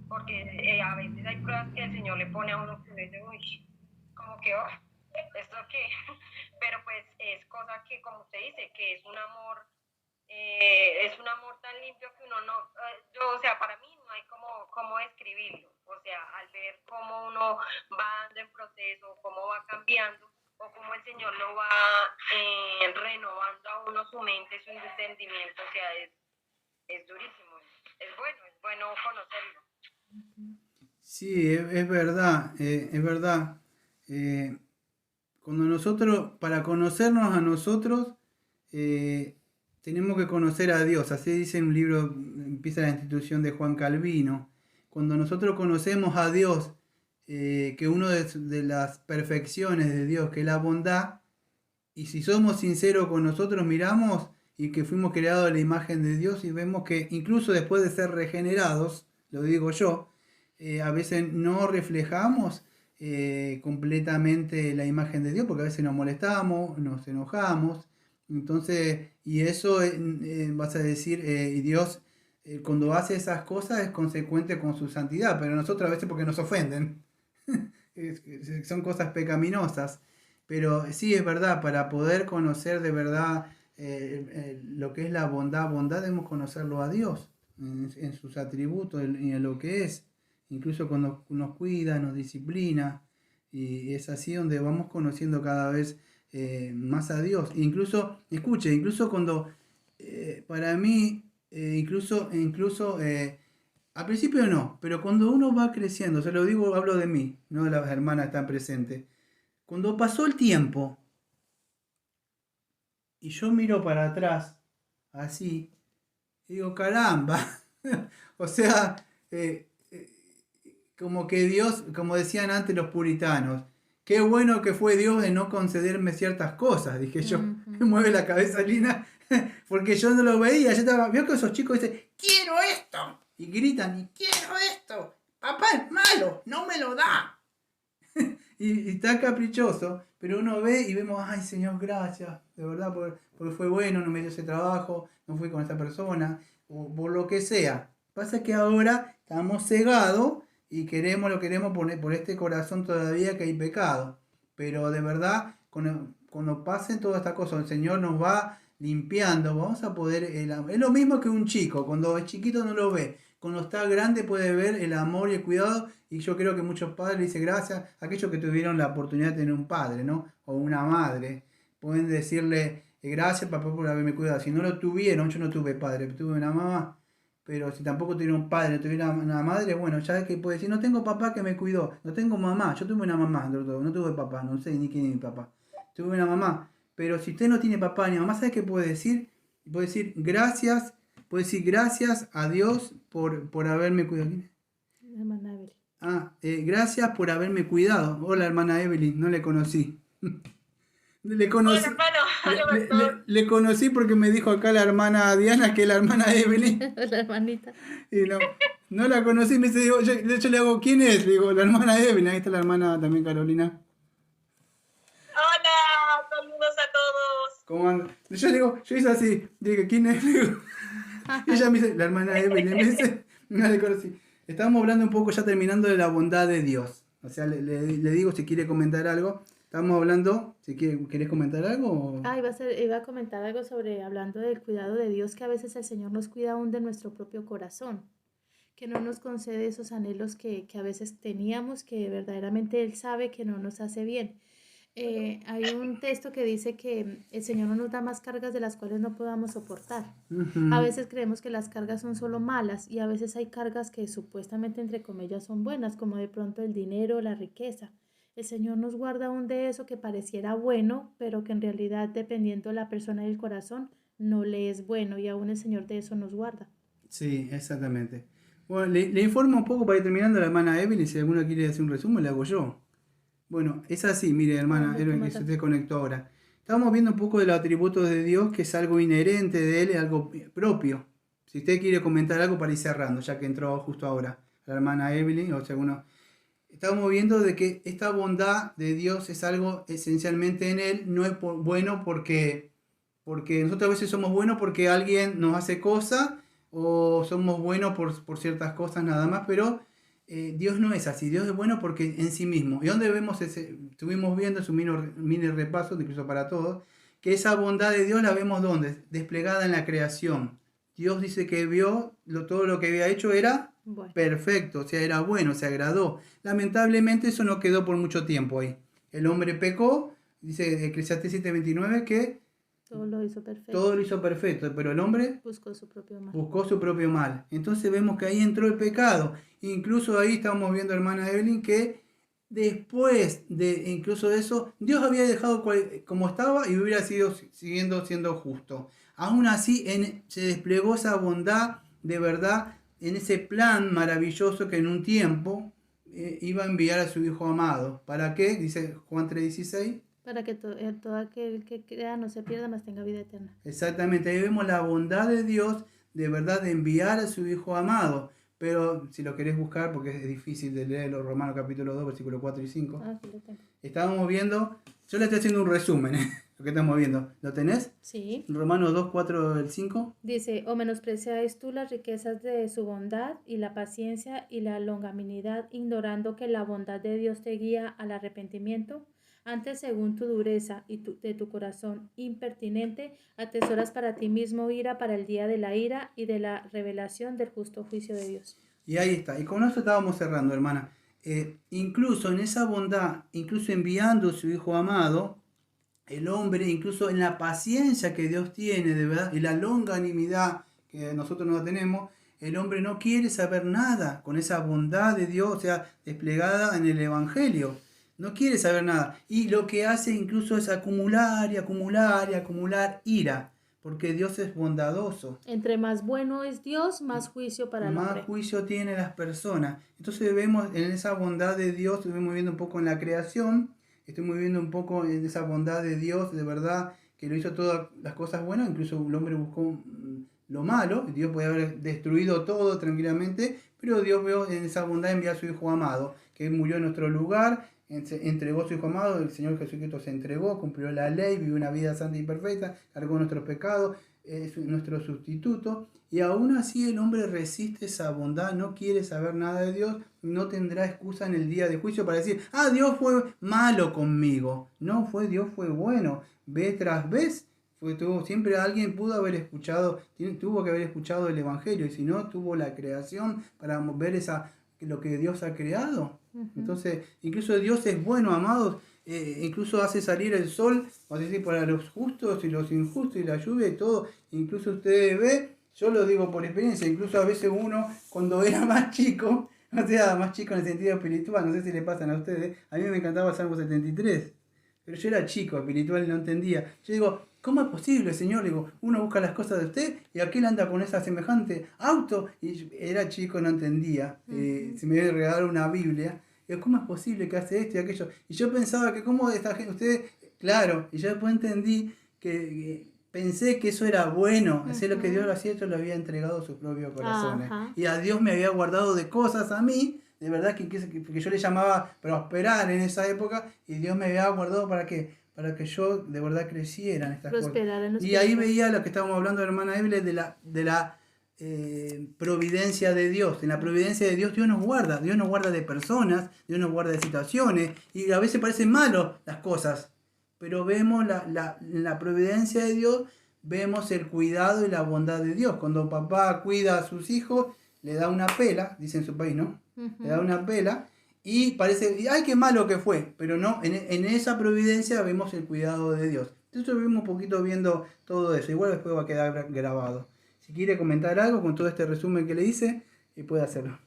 porque a veces hay pruebas que el Señor le pone a uno que dice, uy, como que, oh, ¿esto qué? Pero pues es cosa que, como usted dice, que es un amor tan limpio que uno no, o sea, para mí no hay cómo describirlo, o sea, al ver cómo uno va dando en proceso, cómo va cambiando, o cómo el Señor lo va renovando a uno su mente, su entendimiento, o sea, es durísimo, es bueno conocerlo. Sí, es verdad, es verdad. Cuando nosotros, para conocernos a nosotros, tenemos que conocer a Dios. Así dice en un libro, empieza la institución de Juan Calvino. Cuando nosotros conocemos a Dios, que una de las perfecciones de Dios, que es la bondad, y si somos sinceros con nosotros, miramos y que fuimos creados a la imagen de Dios y vemos que incluso después de ser regenerados, lo digo yo, a veces no reflejamos completamente la imagen de Dios, porque a veces nos molestamos, nos enojamos, entonces, y eso vas a decir, y Dios cuando hace esas cosas es consecuente con su santidad, pero nosotros a veces porque nos ofenden, son cosas pecaminosas, pero sí es verdad, para poder conocer de verdad lo que es la bondad debemos conocerlo a Dios, en sus atributos y en lo que es. Incluso cuando nos cuida, nos disciplina, y es así donde vamos conociendo cada vez más a Dios. Incluso, escuche, incluso cuando, para mí, al principio no, pero cuando uno va creciendo, se lo digo, hablo de mí, no de las hermanas que están presentes, cuando pasó el tiempo, y yo miro para atrás, así, y digo, caramba, o sea, como que Dios, como decían antes los puritanos, qué bueno que fue Dios de no concederme ciertas cosas, dije yo. Me mueve la cabeza Lina, porque yo no lo veía, yo estaba, veo que esos chicos dicen, quiero esto, y gritan, y quiero esto, papá es malo, no me lo da. y está caprichoso, pero uno ve y vemos, ay Señor, gracias, de verdad, porque fue bueno, no me dio ese trabajo, no fui con esa persona, o por lo que sea. Pasa que ahora estamos cegados y lo queremos poner por este corazón todavía que hay pecado. Pero de verdad, cuando pasen todas estas cosas, el Señor nos va limpiando, vamos a poder, es lo mismo que un chico, cuando es chiquito no lo ve, cuando está grande puede ver el amor y el cuidado, y yo creo que muchos padres dicen gracias a aquellos que tuvieron la oportunidad de tener un padre, ¿no? O una madre, pueden decirle gracias papá por haberme cuidado. Si no lo tuvieron, yo no tuve padre, tuve una mamá, pero si tampoco tuvieron un padre, no tuvieron una madre, bueno, ya que puede decir, no tengo papá que me cuidó, no tengo mamá, yo tuve una mamá, no tuve papá, no sé ni quién es mi papá, tuve una mamá. Pero si usted no tiene papá ni mamá, ¿sabe qué puede decir? Puede decir gracias a Dios por haberme cuidado. Hermana Evelyn. Gracias por haberme cuidado. Hola, hermana Evelyn, no le conocí. Le conocí, Hola, hermano. Hola, pastor. le conocí porque me dijo acá la hermana Diana que es la hermana Evelyn. La hermanita. Y no la conocí, me dice, yo le hago, ¿quién es? Le digo, la hermana Evelyn, ahí está la hermana también Carolina. Hola, saludos a todos. ¿Cómo anda? Yo le digo, yo hice así, digo, ¿quién es? Le digo, ella me dice, la hermana Evelyn, me dice, no le conocí. Estábamos hablando un poco ya terminando de la bondad de Dios. O sea, le digo si quiere comentar algo. Estamos hablando, si querés comentar algo. Iba a comentar algo hablando del cuidado de Dios, que a veces el Señor nos cuida aún de nuestro propio corazón, que no nos concede esos anhelos que a veces teníamos, que verdaderamente Él sabe que no nos hace bien. Hay un texto que dice que el Señor no nos da más cargas de las cuales no podamos soportar. A veces creemos que las cargas son solo malas, y a veces hay cargas que supuestamente, entre comillas, son buenas, como de pronto el dinero, la riqueza. El Señor nos guarda aún de eso que pareciera bueno, pero que en realidad, dependiendo de la persona y el corazón, no le es bueno, y aún el Señor de eso nos guarda. Sí, exactamente. Bueno, le informo un poco para ir terminando a la hermana Evelyn. Si alguno quiere hacer un resumen, le hago yo. Bueno, es así, mire, hermana Evelyn, que se te conectó ahora. Estamos viendo un poco de los atributos de Dios, que es algo inherente de Él, algo propio. Si usted quiere comentar algo para ir cerrando, ya que entró justo ahora la hermana Evelyn, o sea, estamos viendo de que esta bondad de Dios es algo esencialmente en Él, no es bueno porque nosotros a veces somos buenos porque alguien nos hace cosas, o somos buenos por ciertas cosas nada más, pero Dios no es así. Dios es bueno porque en sí mismo. ¿Y dónde vemos estuvimos viendo, es un mini repaso, incluso para todos, que esa bondad de Dios la vemos ¿dónde? Desplegada en la creación. Dios dice que vio todo lo que había hecho era bueno, perfecto, o sea, era bueno, se agradó. Lamentablemente eso no quedó por mucho tiempo ahí. El hombre pecó, dice Eclesiastés 7:29 que todo lo hizo perfecto. Todo lo hizo perfecto, pero el hombre buscó su propio mal. Buscó su propio mal. Entonces vemos que ahí entró el pecado. Incluso ahí estamos viendo, hermana Evelyn, que después de incluso de eso, Dios había dejado como estaba y hubiera siguiendo siendo justo. Aún así se desplegó esa bondad de verdad en ese plan maravilloso que en un tiempo iba a enviar a su Hijo amado. ¿Para qué? Dice Juan 3:16. Para que todo aquel que crea no se pierda, mas tenga vida eterna. Exactamente, ahí vemos la bondad de Dios de verdad de enviar a su Hijo amado. Pero si lo querés buscar, porque es difícil de leerlo, Romanos capítulo 2, versículos 4 y 5. Sí lo tengo. Estábamos viendo, yo le estoy haciendo un resumen, lo que estamos viendo. ¿Lo tenés? Sí. Romanos 2, 4, el 5. Dice, o menospreciáis tú las riquezas de su bondad y la paciencia y la longanimidad, ignorando que la bondad de Dios te guía al arrepentimiento. Antes, según tu dureza y de tu corazón impertinente, atesoras para ti mismo ira para el día de la ira y de la revelación del justo juicio de Dios. Y ahí está. Y con eso estábamos cerrando, hermana. Incluso en esa bondad, incluso enviando a su Hijo amado, el hombre, incluso en la paciencia que Dios tiene, de verdad, y la longanimidad que nosotros no tenemos, el hombre no quiere saber nada con esa bondad de Dios, o sea, desplegada en el Evangelio. No quiere saber nada. Y lo que hace incluso es acumular y acumular y acumular ira. Porque Dios es bondadoso. Entre más bueno es Dios, más juicio para el hombre. Más juicio tiene las personas. Entonces vemos en esa bondad de Dios, estuvimos viendo un poco en la creación, estuvimos viendo un poco en esa bondad de Dios, de verdad, que lo hizo todas las cosas buenas, incluso el hombre buscó lo malo, Dios podía haber destruido todo tranquilamente, pero Dios vio en esa bondad enviar a su Hijo amado. que Él murió en nuestro lugar, entregó a su Hijo amado, el Señor Jesucristo se entregó, cumplió la ley, vivió una vida santa y perfecta, cargó nuestros pecados, es nuestro sustituto, y aún así el hombre resiste esa bondad, no quiere saber nada de Dios, no tendrá excusa en el día de juicio para decir, Dios fue malo conmigo. No, Dios fue bueno, vez tras vez. Siempre alguien tuvo que haber escuchado el Evangelio, y si no, tuvo la creación para ver lo que Dios ha creado. Entonces, incluso Dios es bueno, amados, incluso hace salir el sol, vamos a decir, para los justos y los injustos, y la lluvia y todo. Incluso ustedes ven, yo lo digo por experiencia, incluso a veces uno, cuando era más chico, o sea, más chico en el sentido espiritual, no sé si le pasan a ustedes, a mí me encantaba el Salmo 73, pero yo era chico, espiritual, y no entendía. Yo digo, ¿cómo es posible, Señor? Digo, uno busca las cosas de usted y aquel anda con esa semejante auto. Y era chico, no entendía. Se me había regalado una Biblia. Digo, ¿cómo es posible que hace esto y aquello? Y yo pensaba que cómo esta gente, ustedes, claro, y yo después entendí que pensé que eso era bueno. Hacer lo que Dios lo hacía, yo lo había entregado a su propio corazón. Y a Dios me había guardado de cosas a mí, de verdad, que yo le llamaba prosperar en esa época, y Dios me había guardado para que yo de verdad creciera en estas cosas. Y ahí veía lo que estábamos hablando, hermana Evelyn, de la providencia de Dios. En la providencia de Dios nos guarda de personas, Dios nos guarda de situaciones, y a veces parecen malos las cosas, pero vemos la providencia de Dios, vemos el cuidado y la bondad de Dios. Cuando papá cuida a sus hijos, le da una pela, dice en su país, ¿no? Le da una pela, y parece, ¡ay, qué malo que fue! Pero no, en esa providencia vemos el cuidado de Dios. Entonces estuvimos un poquito viendo todo eso. Igual después va a quedar grabado. Si quiere comentar algo con todo este resumen que le hice, puede hacerlo.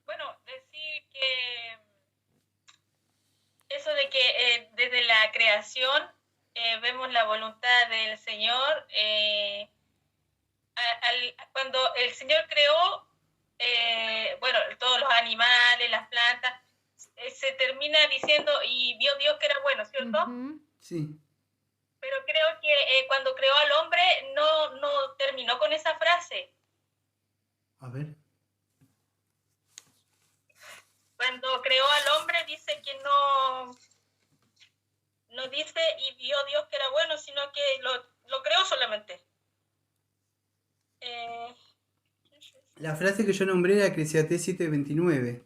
Bueno, decir que eso de que desde la creación vemos la voluntad del Señor. Cuando el Señor creó, bueno, todos los animales, las plantas, se termina diciendo, y vio Dios que era bueno, ¿cierto? Sí. Pero creo que cuando creó al hombre no terminó con esa frase. A ver. Cuando creó al hombre dice que no dice y vio Dios que era bueno, sino que lo creó solamente. La frase que yo nombré era Eclesiastés 7:29.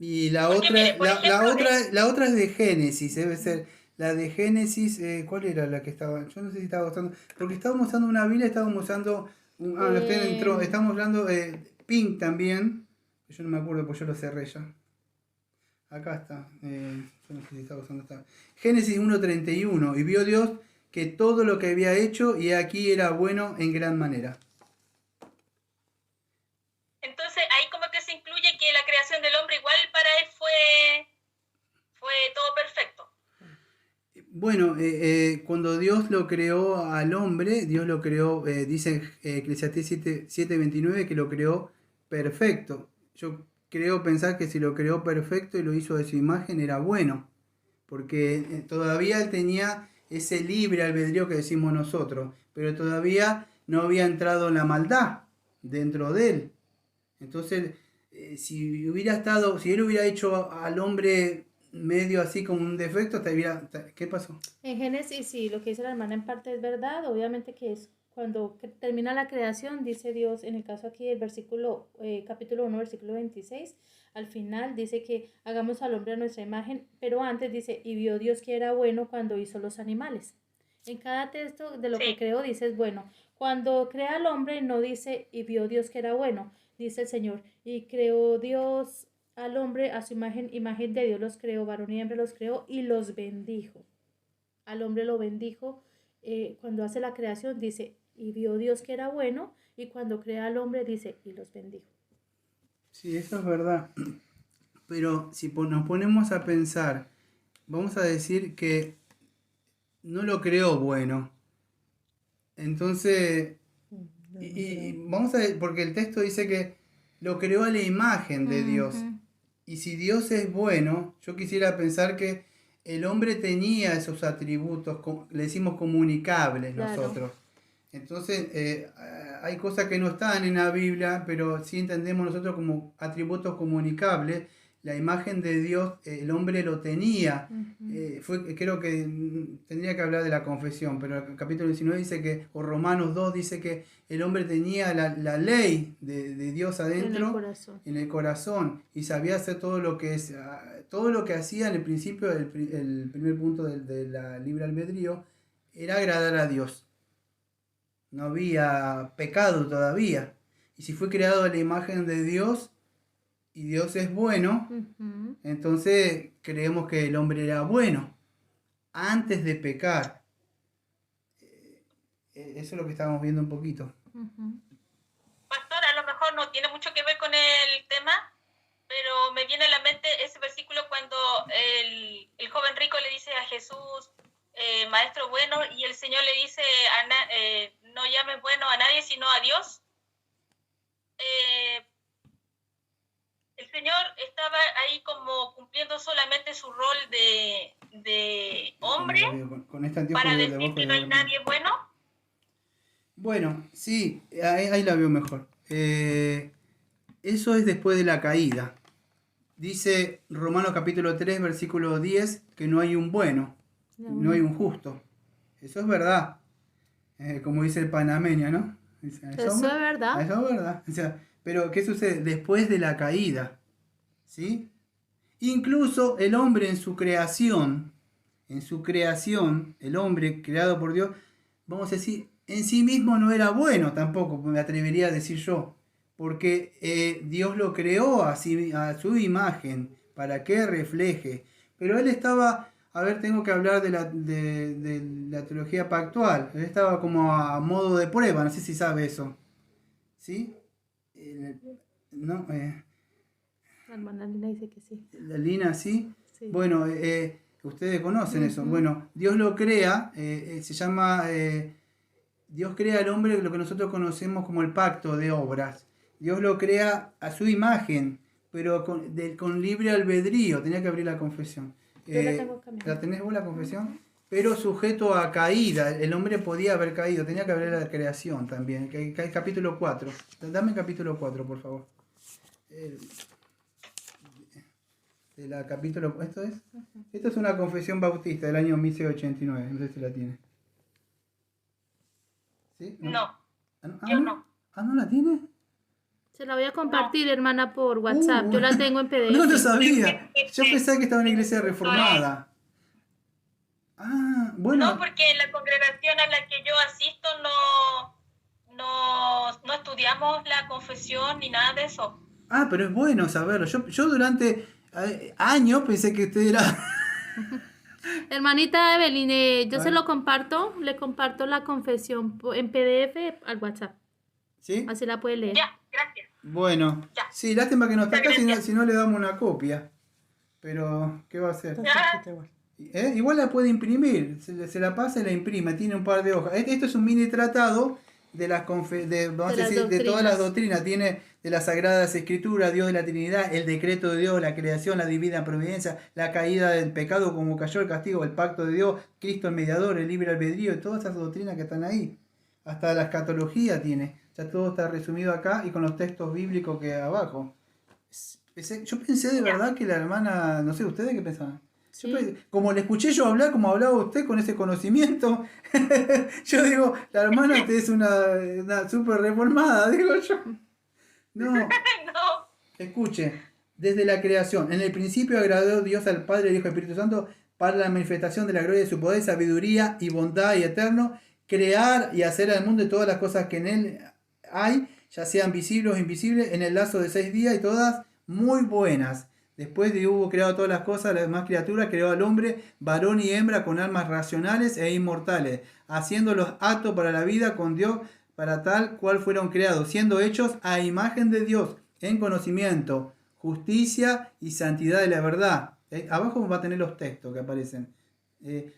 Y la otra es de Génesis, debe ser la de Génesis. ¿Cuál era la que estaba? Yo no sé si estaba usando, porque estábamos usando una Biblia, estábamos usando estamos hablando Pink también, yo no me acuerdo porque yo lo cerré ya. Acá está, yo no sé si estaba usando esta. Génesis 1:31, y vio Dios que todo lo que había hecho, y aquí era bueno en gran manera. Entonces ahí como que se incluye que la creación del hombre igual para él fue todo perfecto. Bueno, cuando Dios lo creó al hombre, Dios lo creó, dice Eclesiastés 7:29, que lo creó perfecto. Yo creo pensar que si lo creó perfecto y lo hizo de su imagen, era bueno, porque todavía él tenía ese libre albedrío que decimos nosotros, pero todavía no había entrado la maldad dentro de él. Entonces, si él hubiera hecho al hombre medio así como un defecto, ¿qué pasó? En Génesis, sí, lo que dice la hermana en parte es verdad. Obviamente que es cuando termina la creación, dice Dios, en el caso aquí del versículo, capítulo 1, versículo 26, al final dice que hagamos al hombre a nuestra imagen, pero antes dice, y vio Dios que era bueno cuando hizo los animales. En cada texto de lo que creó dice es bueno. Cuando crea al hombre no dice, y vio Dios que era bueno, dice el Señor, y creó Dios al hombre a su imagen de Dios los creó, varón y hembra los creó, y los bendijo. Al hombre lo bendijo. Cuando hace la creación dice, y vio Dios que era bueno, y cuando crea al hombre dice, y los bendijo. Sí, eso es verdad. Pero si nos ponemos a pensar, vamos a decir que no lo creó bueno. Entonces, y vamos a ver, porque el texto dice que lo creó a la imagen de Dios. Y si Dios es bueno, yo quisiera pensar que el hombre tenía esos atributos, le decimos comunicables nosotros. Entonces, hay cosas que no están en la Biblia, pero sí entendemos nosotros como atributos comunicables. La imagen de Dios, el hombre lo tenía. Creo que tendría que hablar de la confesión, pero el capítulo 19 dice que, o Romanos 2 dice que el hombre tenía la ley de Dios adentro, en el corazón, y sabía hacer todo lo que es, todo lo que hacía en el principio, el primer punto de la libre albedrío, era agradar a Dios. No había pecado todavía. Y si fue creado a la imagen de Dios y Dios es bueno, entonces creemos que el hombre era bueno antes de pecar. Eso es lo que estábamos viendo un poquito. Pastor, a lo mejor no tiene mucho que ver con el tema, pero me viene a la mente ese versículo cuando el joven rico le dice a Jesús, maestro bueno, y el Señor le dice, no llames bueno a nadie sino a Dios. El Señor estaba ahí como cumpliendo solamente su rol de hombre con este para decir que no hay nadie bueno. Bueno, sí, ahí la veo mejor. Eso es después de la caída. Dice Romanos capítulo 3, versículo 10, que no hay un bueno, no hay un justo. Eso es verdad. Como dice el panameño, ¿no? Dice, eso es verdad. Eso es verdad. O sea, pero ¿qué sucede? Después de la caída, ¿sí? Incluso el hombre en su creación, el hombre creado por Dios, vamos a decir, en sí mismo no era bueno tampoco, me atrevería a decir yo, porque Dios lo creó a su imagen, para que refleje. Pero él estaba, a ver, tengo que hablar de la teología pactual, él estaba como a modo de prueba, no sé si sabe eso. ¿Sí? No, la hermana Lina dice que sí. La Lina, ¿sí? Sí. Bueno, ustedes conocen eso. Bueno, Dios lo crea, se llama... Dios crea al hombre lo que nosotros conocemos como el pacto de obras. Dios lo crea a su imagen, pero con libre albedrío. Tenía que abrir la confesión. Yo la tengo acá. ¿La tenés vos la confesión? Pero sujeto a caída. El hombre podía haber caído. Tenía que abrir la creación también. Que hay capítulo 4. Dame el capítulo 4, por favor. De la capítulo... ¿Esto es? Esto es una confesión bautista del año 1689. No sé si la tiene. ¿Sí? No, yo no. ¿No la tiene? Se la voy a compartir, hermana, por WhatsApp. Yo la tengo en PDF. No lo sabía. Yo pensaba que estaba en una iglesia reformada. Ah, bueno. No, porque en la congregación a la que yo asisto no estudiamos la confesión ni nada de eso. Ah, pero es bueno saberlo. Yo durante años pensé que usted era... Hermanita Evelyn, yo se lo comparto, le comparto la confesión en PDF al WhatsApp. ¿Sí? Así la puede leer. Ya, gracias. Bueno, Ya. sí, lástima que no está acá, Gracias. si no le damos una copia. Pero, ¿qué va a hacer? Está cerquita igual. Igual la puede imprimir, se la pasa y la imprime, tiene un par de hojas. Esto es un mini tratado de de todas las doctrinas, tiene de las Sagradas Escrituras, Dios de la Trinidad, el decreto de Dios, la creación, la divina providencia, la caída del pecado, como cayó el castigo, el pacto de Dios, Cristo el mediador, el libre albedrío, y todas esas doctrinas que están ahí. Hasta la escatología tiene, ya todo está resumido acá y con los textos bíblicos que abajo. Yo pensé de verdad que la hermana, no sé, ¿ustedes qué pensaban? Sí. Como le escuché yo hablar, como hablaba usted con ese conocimiento, yo digo, la hermana es una súper reformada, digo yo. No, No. escuche, desde la creación, en el principio agradó Dios al Padre, el Hijo y el Espíritu Santo, para la manifestación de la gloria de su poder, sabiduría y bondad y eterno, crear y hacer al mundo y todas las cosas que en él hay, ya sean visibles o invisibles, en el lazo de 6 días y todas muy buenas. Después de hubo creado todas las cosas, las demás criaturas, creó al hombre, varón y hembra, con almas racionales e inmortales, haciéndolos aptos para la vida con Dios, para tal cual fueron creados, siendo hechos a imagen de Dios, en conocimiento, justicia y santidad de la verdad. Abajo va a tener los textos que aparecen.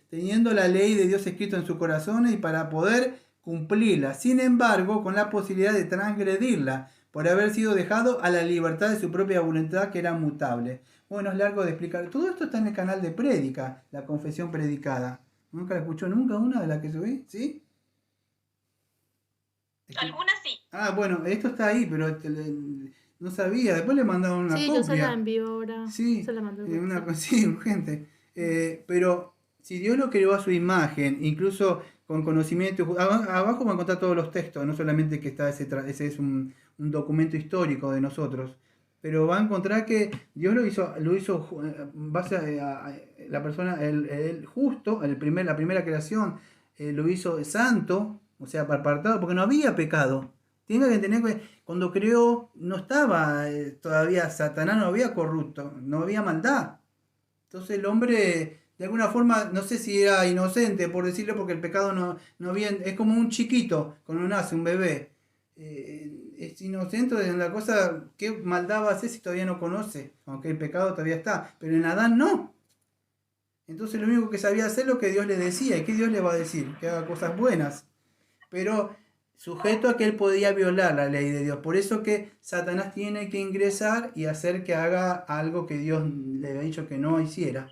Teniendo la ley de Dios escrito en sus corazones y para poder cumplirla. Sin embargo, con la posibilidad de transgredirla, por haber sido dejado a la libertad de su propia voluntad que era mutable. Bueno, es largo de explicar. Todo esto está en el canal de Prédica, la confesión predicada. ¿Nunca la escuchó nunca una de las que subí? ¿Sí? Ah, bueno, esto está ahí, pero no sabía. Después le mandaron una Sí, yo se la copia. envío ahora. Sí, Se la mando al WhatsApp. sí, urgente. Pero si Dios lo creó a su imagen, incluso con conocimiento, abajo va a encontrar todos los textos, no solamente que está ese es un documento histórico de nosotros, pero va a encontrar que Dios lo hizo en base a la persona, el justo, la primera creación, lo hizo santo, o sea, apartado, porque no había pecado. Tiene que entender que cuando creó no estaba todavía Satanás, no había corrupto, no había maldad. Entonces el hombre, de alguna forma, no sé si era inocente, por decirlo, porque el pecado no había, es como un chiquito cuando nace, un bebé. Es inocente de la cosa, ¿qué maldad va a hacer si todavía no conoce? Aunque el pecado todavía está, pero en Adán no. Entonces lo único que sabía hacer es lo que Dios le decía. ¿Y qué Dios le va a decir? Que haga cosas buenas. Pero sujeto a que él podía violar la ley de Dios. Por eso que Satanás tiene que ingresar y hacer que haga algo que Dios le había dicho que no hiciera.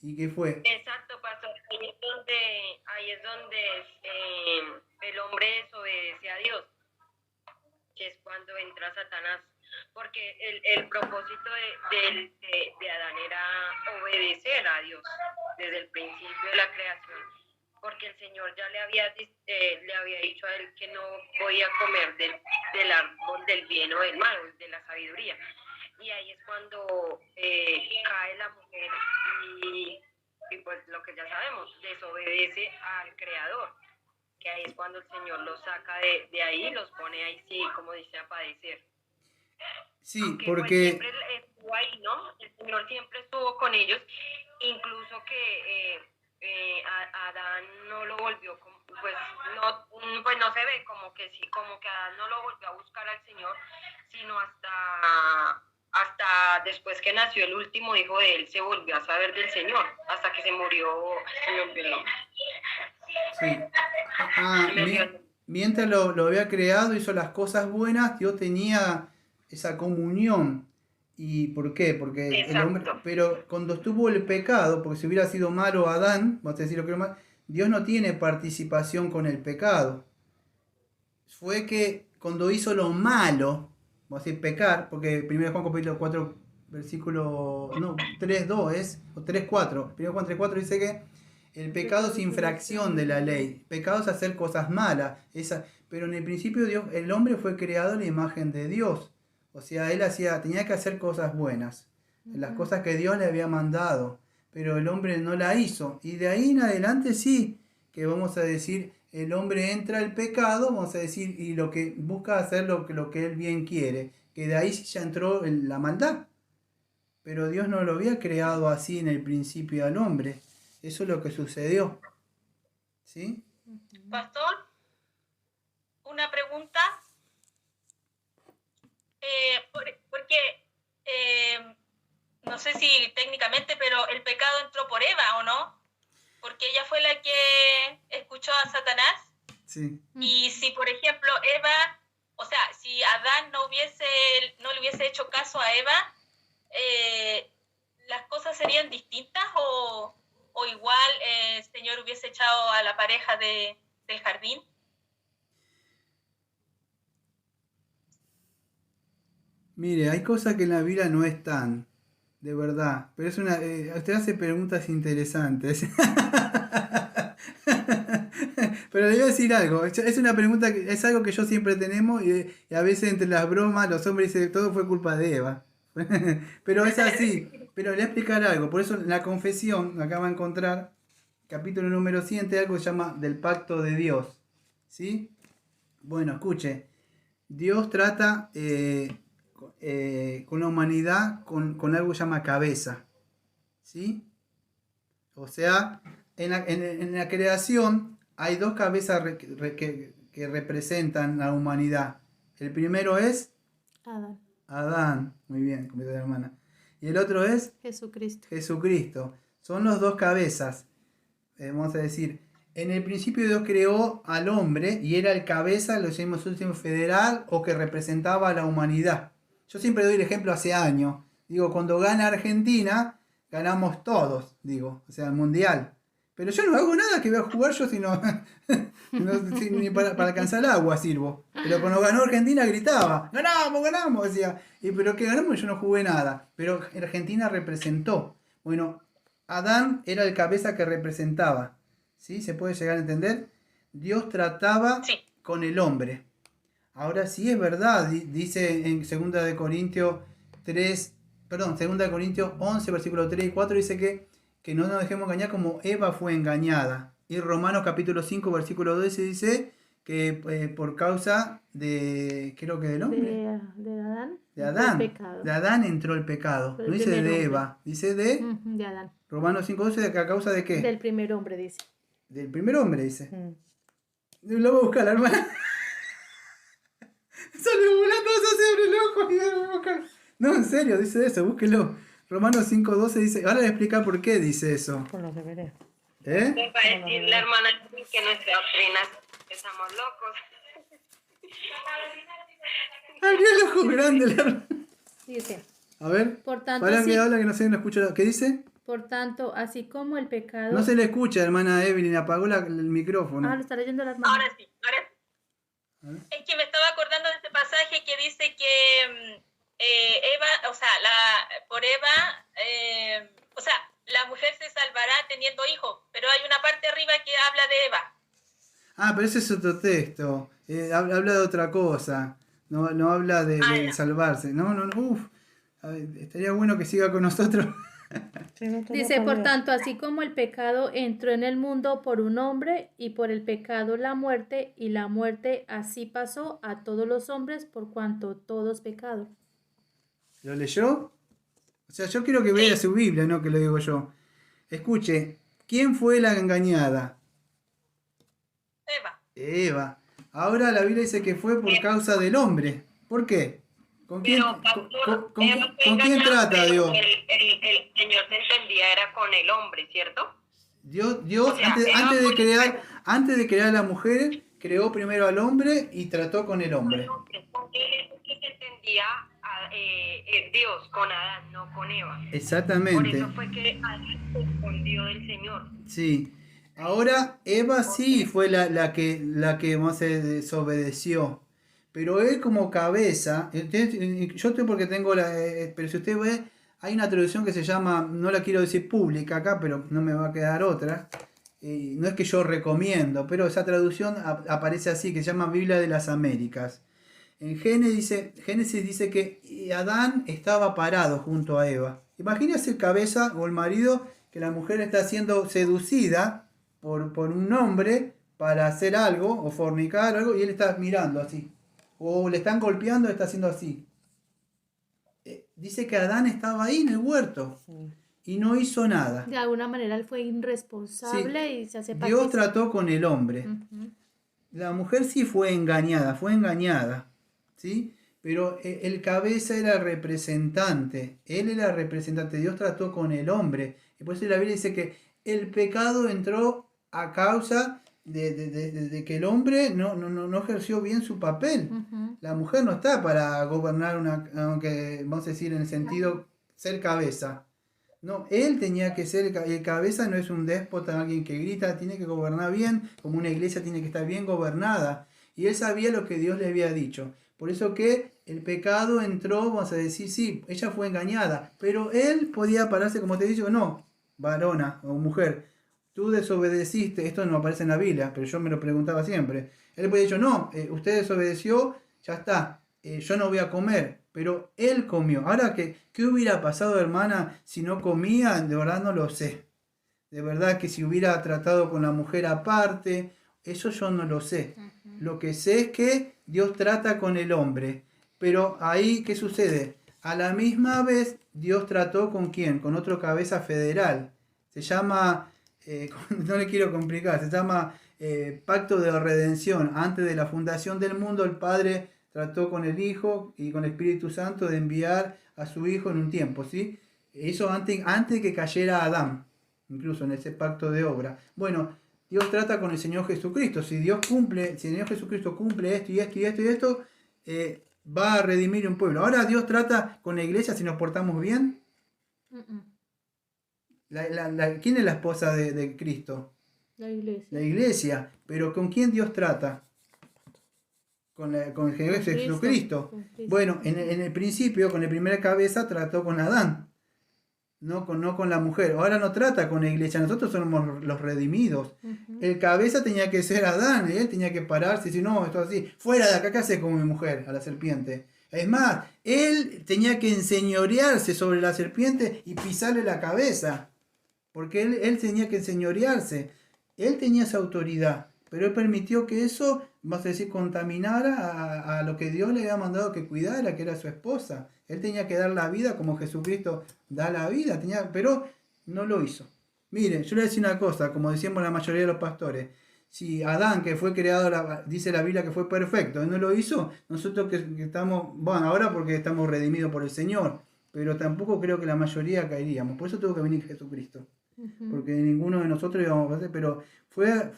¿Y qué fue? Exacto, pastor. Ahí es donde el hombre desobedece a Dios, que es cuando entra Satanás, porque el propósito de Adán era obedecer a Dios desde el principio de la creación, porque el Señor ya le había dicho a él que no podía comer del árbol del bien o del mal, de la sabiduría. Y ahí es cuando cae la mujer y pues lo que ya sabemos, desobedece al Creador, que ahí es cuando el Señor los saca de ahí, los pone ahí, sí, como dice, a padecer. Sí, Aunque pues porque siempre estuvo ahí, ¿no? El Señor siempre estuvo con ellos, incluso que Adán no lo volvió, pues no se ve como que sí, como que Adán no lo volvió a buscar al Señor, sino hasta después que nació el último hijo de él, se volvió a saber del Señor, hasta que se murió, se me olvidó el nombre. sí. Se me olvidó el nombre. Mientras lo había creado, hizo las cosas buenas, Dios tenía esa comunión. ¿Y por qué? Porque el hombre, Exacto. pero cuando estuvo el pecado, porque si hubiera sido malo Adán, vamos a decir lo que era mal, Dios no tiene participación con el pecado. Fue que cuando hizo lo malo, vamos a decir pecar, porque 1 Juan capítulo 4, versículo, no, 3.2 es, o 3.4, 1 Juan 3.4 dice que el pecado es infracción de la ley, pecado es hacer cosas malas, pero en el principio Dios, el hombre fue creado en la imagen de Dios, o sea, él tenía que hacer cosas buenas, las cosas que Dios le había mandado, pero el hombre no la hizo, y de ahí en adelante sí, que vamos a decir, el hombre entra al pecado, vamos a decir, y lo que busca hacer lo que él bien quiere, que de ahí sí ya entró la maldad. Pero Dios no lo había creado así en el principio al hombre. Eso es lo que sucedió. ¿Sí? Pastor, una pregunta. Porque no sé si técnicamente, pero el pecado entró por Eva, ¿o no? Porque ella fue la que escuchó a Satanás. Sí. Y si, por ejemplo, Eva, o sea, si Adán no le hubiese hecho caso a Eva, ¿las cosas serían distintas o igual el Señor hubiese echado a la pareja del jardín? Mire, hay cosas que en la Biblia no están, de verdad. Pero usted hace preguntas interesantes. Pero le voy a decir algo. Es una pregunta que es algo que yo siempre tenemos y a veces entre las bromas los hombres dicen todo fue culpa de Eva. Pero es así. Pero le voy a explicar algo. Por eso en la confesión, acá va a encontrar, capítulo número 7, algo que se llama del pacto de Dios. ¿Sí? Bueno, escuche. Dios trata con la humanidad con algo que se llama cabeza. ¿Sí? O sea, en la creación hay dos cabezas que representan la humanidad. El primero es Adán. Adán, muy bien, como dice la hermana. Y el otro es Jesucristo. Jesucristo. Son los dos cabezas. Vamos a decir, en el principio Dios creó al hombre y era el cabeza, lo llamamos último federal o que representaba a la humanidad. Yo siempre doy el ejemplo hace años. Digo, cuando gana Argentina, ganamos todos, digo, o sea, el mundial. Pero yo no hago nada que voy a jugar yo, sino No, sí, ni para alcanzar el agua sirvo. Pero cuando ganó Argentina gritaba, ganamos, ganamos, decía. Y pero que ganamos yo no jugué nada. Pero Argentina representó. Bueno, Adán era el cabeza que representaba. ¿Sí? ¿Se puede llegar a entender? Dios trataba Sí. con el hombre. Ahora sí es verdad, dice en 2 de Corintios 3, perdón, 2 de Corintios 11, versículo 3 y 4, dice que no nos dejemos engañar como Eva fue engañada. Y Romanos capítulo 5, versículo 12 dice que por causa de, creo que del hombre, De Adán. de El Adán, pecado. de Adán entró el pecado. Fue el No dice primer de hombre. Eva, dice de Ujú, de Adán. Romanos 5, 12, de que a causa de qué? Del primer hombre, dice. Del primer hombre, dice. Mm. Lo voy a buscar, la hermana. Sale volando, se abre el ojo y lo voy a buscar. No, en serio, dice eso, búsquelo. Romanos 5:12 dice, ahora le voy a explicar por qué dice eso. Con los deberes. ¿Eh? Me va a decir la hermana que nuestra doctrina estamos locos. Abrió el ojo grande la hermana. Dice, A ver, por tanto, para así, que habla que no se le escucha. ¿Qué dice? por tanto, así como el pecado... No se le escucha, hermana Evelyn, apagó el micrófono. Ah, lo está leyendo la hermana. Ahora sí, ahora sí. A ver. Es que me estaba acordando de este pasaje que dice que Eva, o sea, por Eva, o sea, la mujer se salvará teniendo hijos, pero hay una parte arriba que habla de Eva. Ah, pero ese es otro texto. Habla de otra cosa. No habla de ya. salvarse. No, uff. Estaría bueno que siga con nosotros. Sí, no te Dice, lo por sabía. tanto, así como el pecado entró en el mundo por un hombre, y por el pecado la muerte, y la muerte así pasó a todos los hombres, por cuanto todos pecados. ¿Lo leyó? O sea, yo quiero que vea su Biblia, no que lo digo yo. Escuche, ¿quién fue la engañada? Eva. Eva. Ahora la Biblia dice que fue por causa del hombre. ¿Por qué? ¿Con quién, Pero, pastor, con Eva fue quién engañada, trata pero Dios? El Señor se entendía era con el hombre, ¿cierto? Dios O sea, antes de crear a la mujer, creó primero al hombre y trató con el hombre. ¿Con quién es que se entendía Dios? Con Adán, no con Eva. Por Exactamente. eso fue que Adán se escondió del Señor. Sí. Ahora Eva sí fue la que se desobedeció. Pero él como cabeza, yo estoy porque tengo pero si usted ve, hay una traducción que se llama, no la quiero decir pública acá, pero no me va a quedar otra. No es que yo recomiendo, pero esa traducción aparece así, que se llama Biblia de las Américas. En Génesis dice que Adán estaba parado junto a Eva. Imagínese el cabeza o el marido que la mujer está siendo seducida por un hombre para hacer algo o fornicar algo y él está mirando así. O le están golpeando y está haciendo así. Dice que Adán estaba ahí en el huerto y no hizo nada. De alguna manera él fue irresponsable y se hace Dios partícipe. trató con el hombre. Ujú. La mujer sí fue engañada, ¿sí? Pero el cabeza era el representante, él era el representante, Dios trató con el hombre. Y por eso la Biblia dice que el pecado entró a causa de que el hombre no ejerció bien su papel. Ujú. La mujer no está para gobernar aunque vamos a decir en el sentido ser cabeza. No, él tenía que ser el cabeza, no es un déspota, alguien que grita, tiene que gobernar bien, como una iglesia tiene que estar bien gobernada. Y él sabía lo que Dios le había dicho. Por eso que el pecado entró, vamos a decir, sí, ella fue engañada, pero él podía pararse como te he dicho, no, varona o mujer, tú desobedeciste, esto no aparece en la Biblia, pero yo me lo preguntaba siempre. Él podía dicho, no, usted desobedeció, ya está, yo no voy a comer, pero él comió. Ahora, ¿qué hubiera pasado, hermana, si no comía? De verdad no lo sé. De verdad que si hubiera tratado con la mujer aparte, eso yo no lo sé. Lo que sé es que Dios trata con el hombre. Pero ahí, ¿qué sucede? A la misma vez, Dios trató con ¿quién? Con otro cabeza federal. Se llama, no le quiero complicar, se llama Pacto de Redención. Antes de la fundación del mundo, el Padre trató con el Hijo y con el Espíritu Santo de enviar a su Hijo en un tiempo, ¿sí? Eso antes de que cayera Adán, incluso en ese pacto de obra. Bueno, Dios trata con el Señor Jesucristo. Si el Señor Jesucristo cumple esto y esto y esto y esto, va a redimir un pueblo. Ahora Dios trata con la iglesia si nos portamos bien. Mm-mm. ¿Quién es la esposa de Cristo? La iglesia. La iglesia. Pero ¿con quién Dios trata? Con Jesucristo. Con Cristo. Bueno, en el principio, con la primera cabeza, trató con Adán, no con la mujer. Ahora no trata con la iglesia, nosotros somos los redimidos. Ujú. El cabeza tenía que ser Adán, y él tenía que pararse y decir, no, esto así, fuera de acá, ¿qué hace con mi mujer? A la serpiente. Es más, él tenía que enseñorearse sobre la serpiente y pisarle la cabeza, porque él tenía que enseñorearse. Él tenía esa autoridad, pero él permitió que eso, vamos a decir, contaminara a lo que Dios le había mandado que cuidara, que era su esposa. Él tenía que dar la vida como Jesucristo da la vida, pero no lo hizo. Miren, yo le voy a decir una cosa, como decíamos la mayoría de los pastores, si Adán, que fue creado, dice la Biblia que fue perfecto, él no lo hizo, nosotros que estamos, bueno, ahora porque estamos redimidos por el Señor, pero tampoco creo que la mayoría caeríamos, por eso tuvo que venir Jesucristo. Porque ninguno de nosotros íbamos a hacer, pero fue,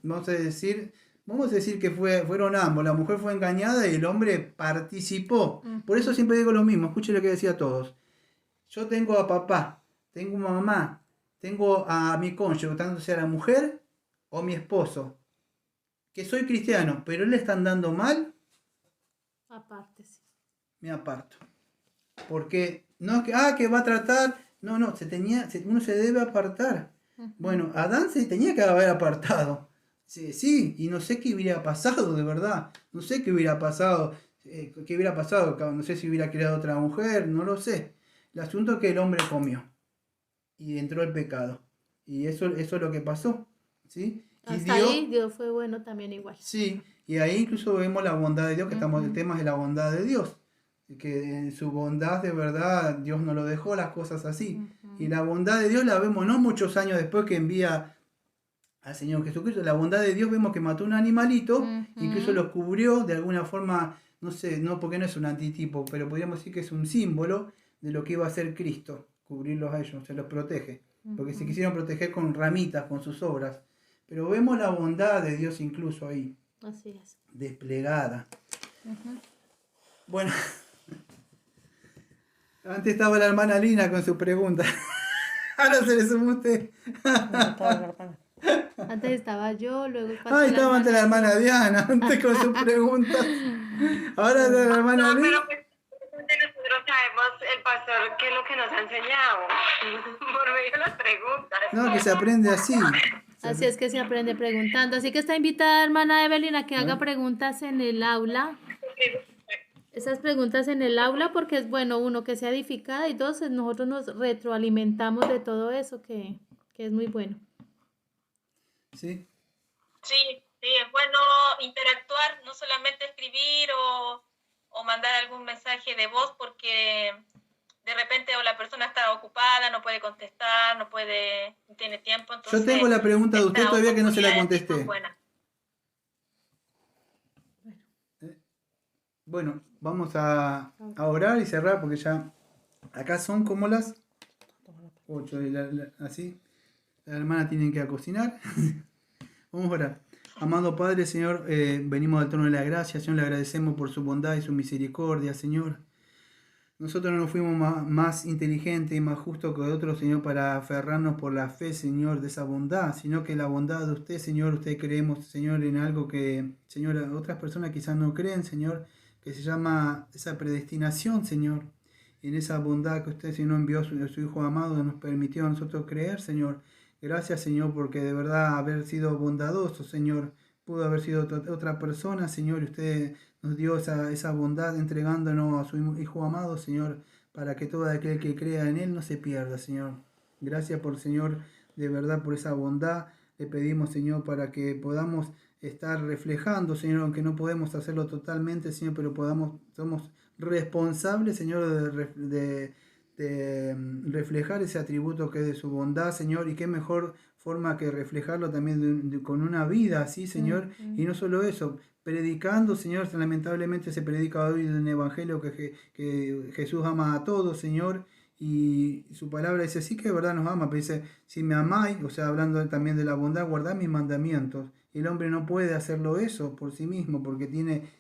vamos a decir que fueron ambos, la mujer fue engañada y el hombre participó. Por eso siempre digo lo mismo, escuchen lo que decía a todos. Yo tengo a papá, tengo a mamá, tengo a mi cónyuge, tanto sea la mujer o mi esposo, que soy cristiano, pero le están dando mal, Aparte, sí. me aparto. Porque no es que va a tratar, no, uno se debe apartar. Bueno, Adán se tenía que haber apartado. Sí, y no sé qué hubiera pasado, de verdad. No sé qué hubiera pasado. No sé si hubiera creado otra mujer, no lo sé. El asunto es que el hombre comió y entró el pecado. Y eso es lo que pasó. ¿Sí? Y Hasta ahí Dios fue bueno también igual. Sí, y ahí incluso vemos la bondad de Dios, que estamos en el tema de la bondad de Dios. Que en su bondad de verdad Dios no lo dejó las cosas así. Y la bondad de Dios la vemos no muchos años después que envía al Señor Jesucristo. La bondad de Dios vemos que mató un animalito, incluso lo cubrió de alguna forma, no sé, no porque no es un antitipo, pero podríamos decir que es un símbolo de lo que iba a hacer Cristo, cubrirlos a ellos, se los protege. Porque se quisieron proteger con ramitas, con sus obras. Pero vemos la bondad de Dios incluso ahí, Así es. desplegada. Bueno, antes estaba la hermana Lina con su pregunta. Ahora se le sumó usted. Antes estaba yo, luego pasó Ah, estaba antes la hermana Diana, antes con su pregunta. Ahora la hermana No, Lina. pero pues nosotros sabemos el pastor qué es lo que nos ha enseñado por medio de las preguntas. No, que se aprende así. Así es que se aprende preguntando. Así que está invitada hermana Evelyn a que haga preguntas en el aula. Esas preguntas en el aula porque es bueno, uno, que sea edificada y dos, nosotros nos retroalimentamos de todo eso que es muy bueno. Sí. Sí, es bueno interactuar, no solamente escribir o mandar algún mensaje de voz porque de repente o la persona está ocupada, no puede contestar, no tiene tiempo. Entonces, Yo tengo la pregunta de usted esta todavía que no se la oportunidad es contesté. muy buena. Bueno, vamos a orar y cerrar porque ya acá son como las 8, así. La hermana tiene que ir a cocinar. Vamos a orar. Amado Padre, Señor, venimos al trono de la gracia. Señor, le agradecemos por su bondad y su misericordia, Señor. Nosotros no fuimos más inteligentes y más justos que otros, Señor, para aferrarnos por la fe, Señor, de esa bondad, sino que la bondad de usted, Señor, usted creemos, Señor, en algo que, Señor, otras personas quizás no creen, Señor, que se llama esa predestinación, Señor. En esa bondad que usted, Señor, envió a su Hijo amado, nos permitió a nosotros creer, Señor. Gracias, Señor, porque de verdad haber sido bondadoso, Señor, pudo haber sido otra persona, Señor, y usted nos dio esa bondad entregándonos a su Hijo amado, Señor, para que todo aquel que crea en Él no se pierda, Señor. Gracias por, Señor, de verdad por esa bondad. Le pedimos, Señor, para que podamos estar reflejando, Señor, aunque no podemos hacerlo totalmente, Señor, pero somos responsables, Señor, de reflejar ese atributo que es de su bondad, Señor, y qué mejor forma que reflejarlo también con una vida así, Señor, y no solo eso, predicando, Señor, lamentablemente se predica hoy en el Evangelio que Jesús ama a todos, Señor, y su palabra dice, sí que de verdad nos ama, pero dice, si me amáis, o sea, hablando también de la bondad, guardad mis mandamientos. Y el hombre no puede hacerlo eso por sí mismo, porque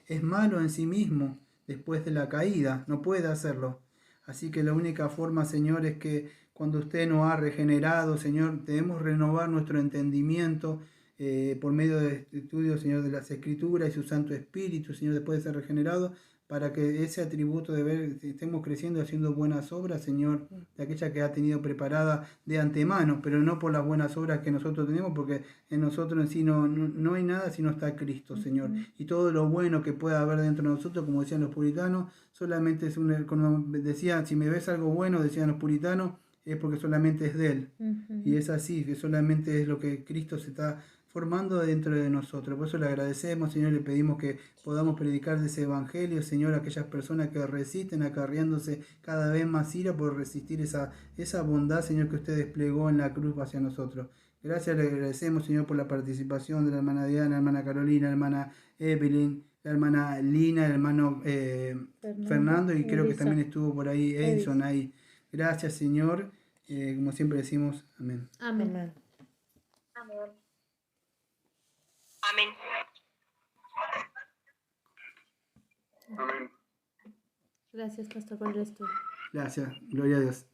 es malo en sí mismo después de la caída, no puede hacerlo. Así que la única forma, Señor, es que cuando usted nos ha regenerado, Señor, debemos renovar nuestro entendimiento por medio de estudios, Señor, de las Escrituras y su Santo Espíritu, Señor, después de ser regenerado, para que ese atributo de ver, estemos creciendo haciendo buenas obras, Señor, de aquella que ha tenido preparada de antemano, pero no por las buenas obras que nosotros tenemos, porque en nosotros en sí no hay nada si no está Cristo, Señor. Y todo lo bueno que pueda haber dentro de nosotros, como decían los puritanos, solamente es como decían, si me ves algo bueno, decían los puritanos, es porque solamente es de Él. Y es así, que solamente es lo que Cristo se está formando dentro de nosotros. Por eso le agradecemos, Señor, le pedimos que podamos predicar de ese evangelio, Señor, a aquellas personas que resisten, acarreándose cada vez más ira por resistir esa bondad, Señor, que usted desplegó en la cruz hacia nosotros. Gracias, le agradecemos, Señor, por la participación de la hermana Diana, la hermana Carolina, la hermana Evelyn, la hermana Lina, el hermano Fernando, y creo que Edison. también estuvo por ahí Edison ahí. Gracias, Señor. Como siempre decimos, amén. Amén. Amén. Amén. Amén. Amén. Gracias, pastor, por el estudio. Gracias. Gloria a Dios.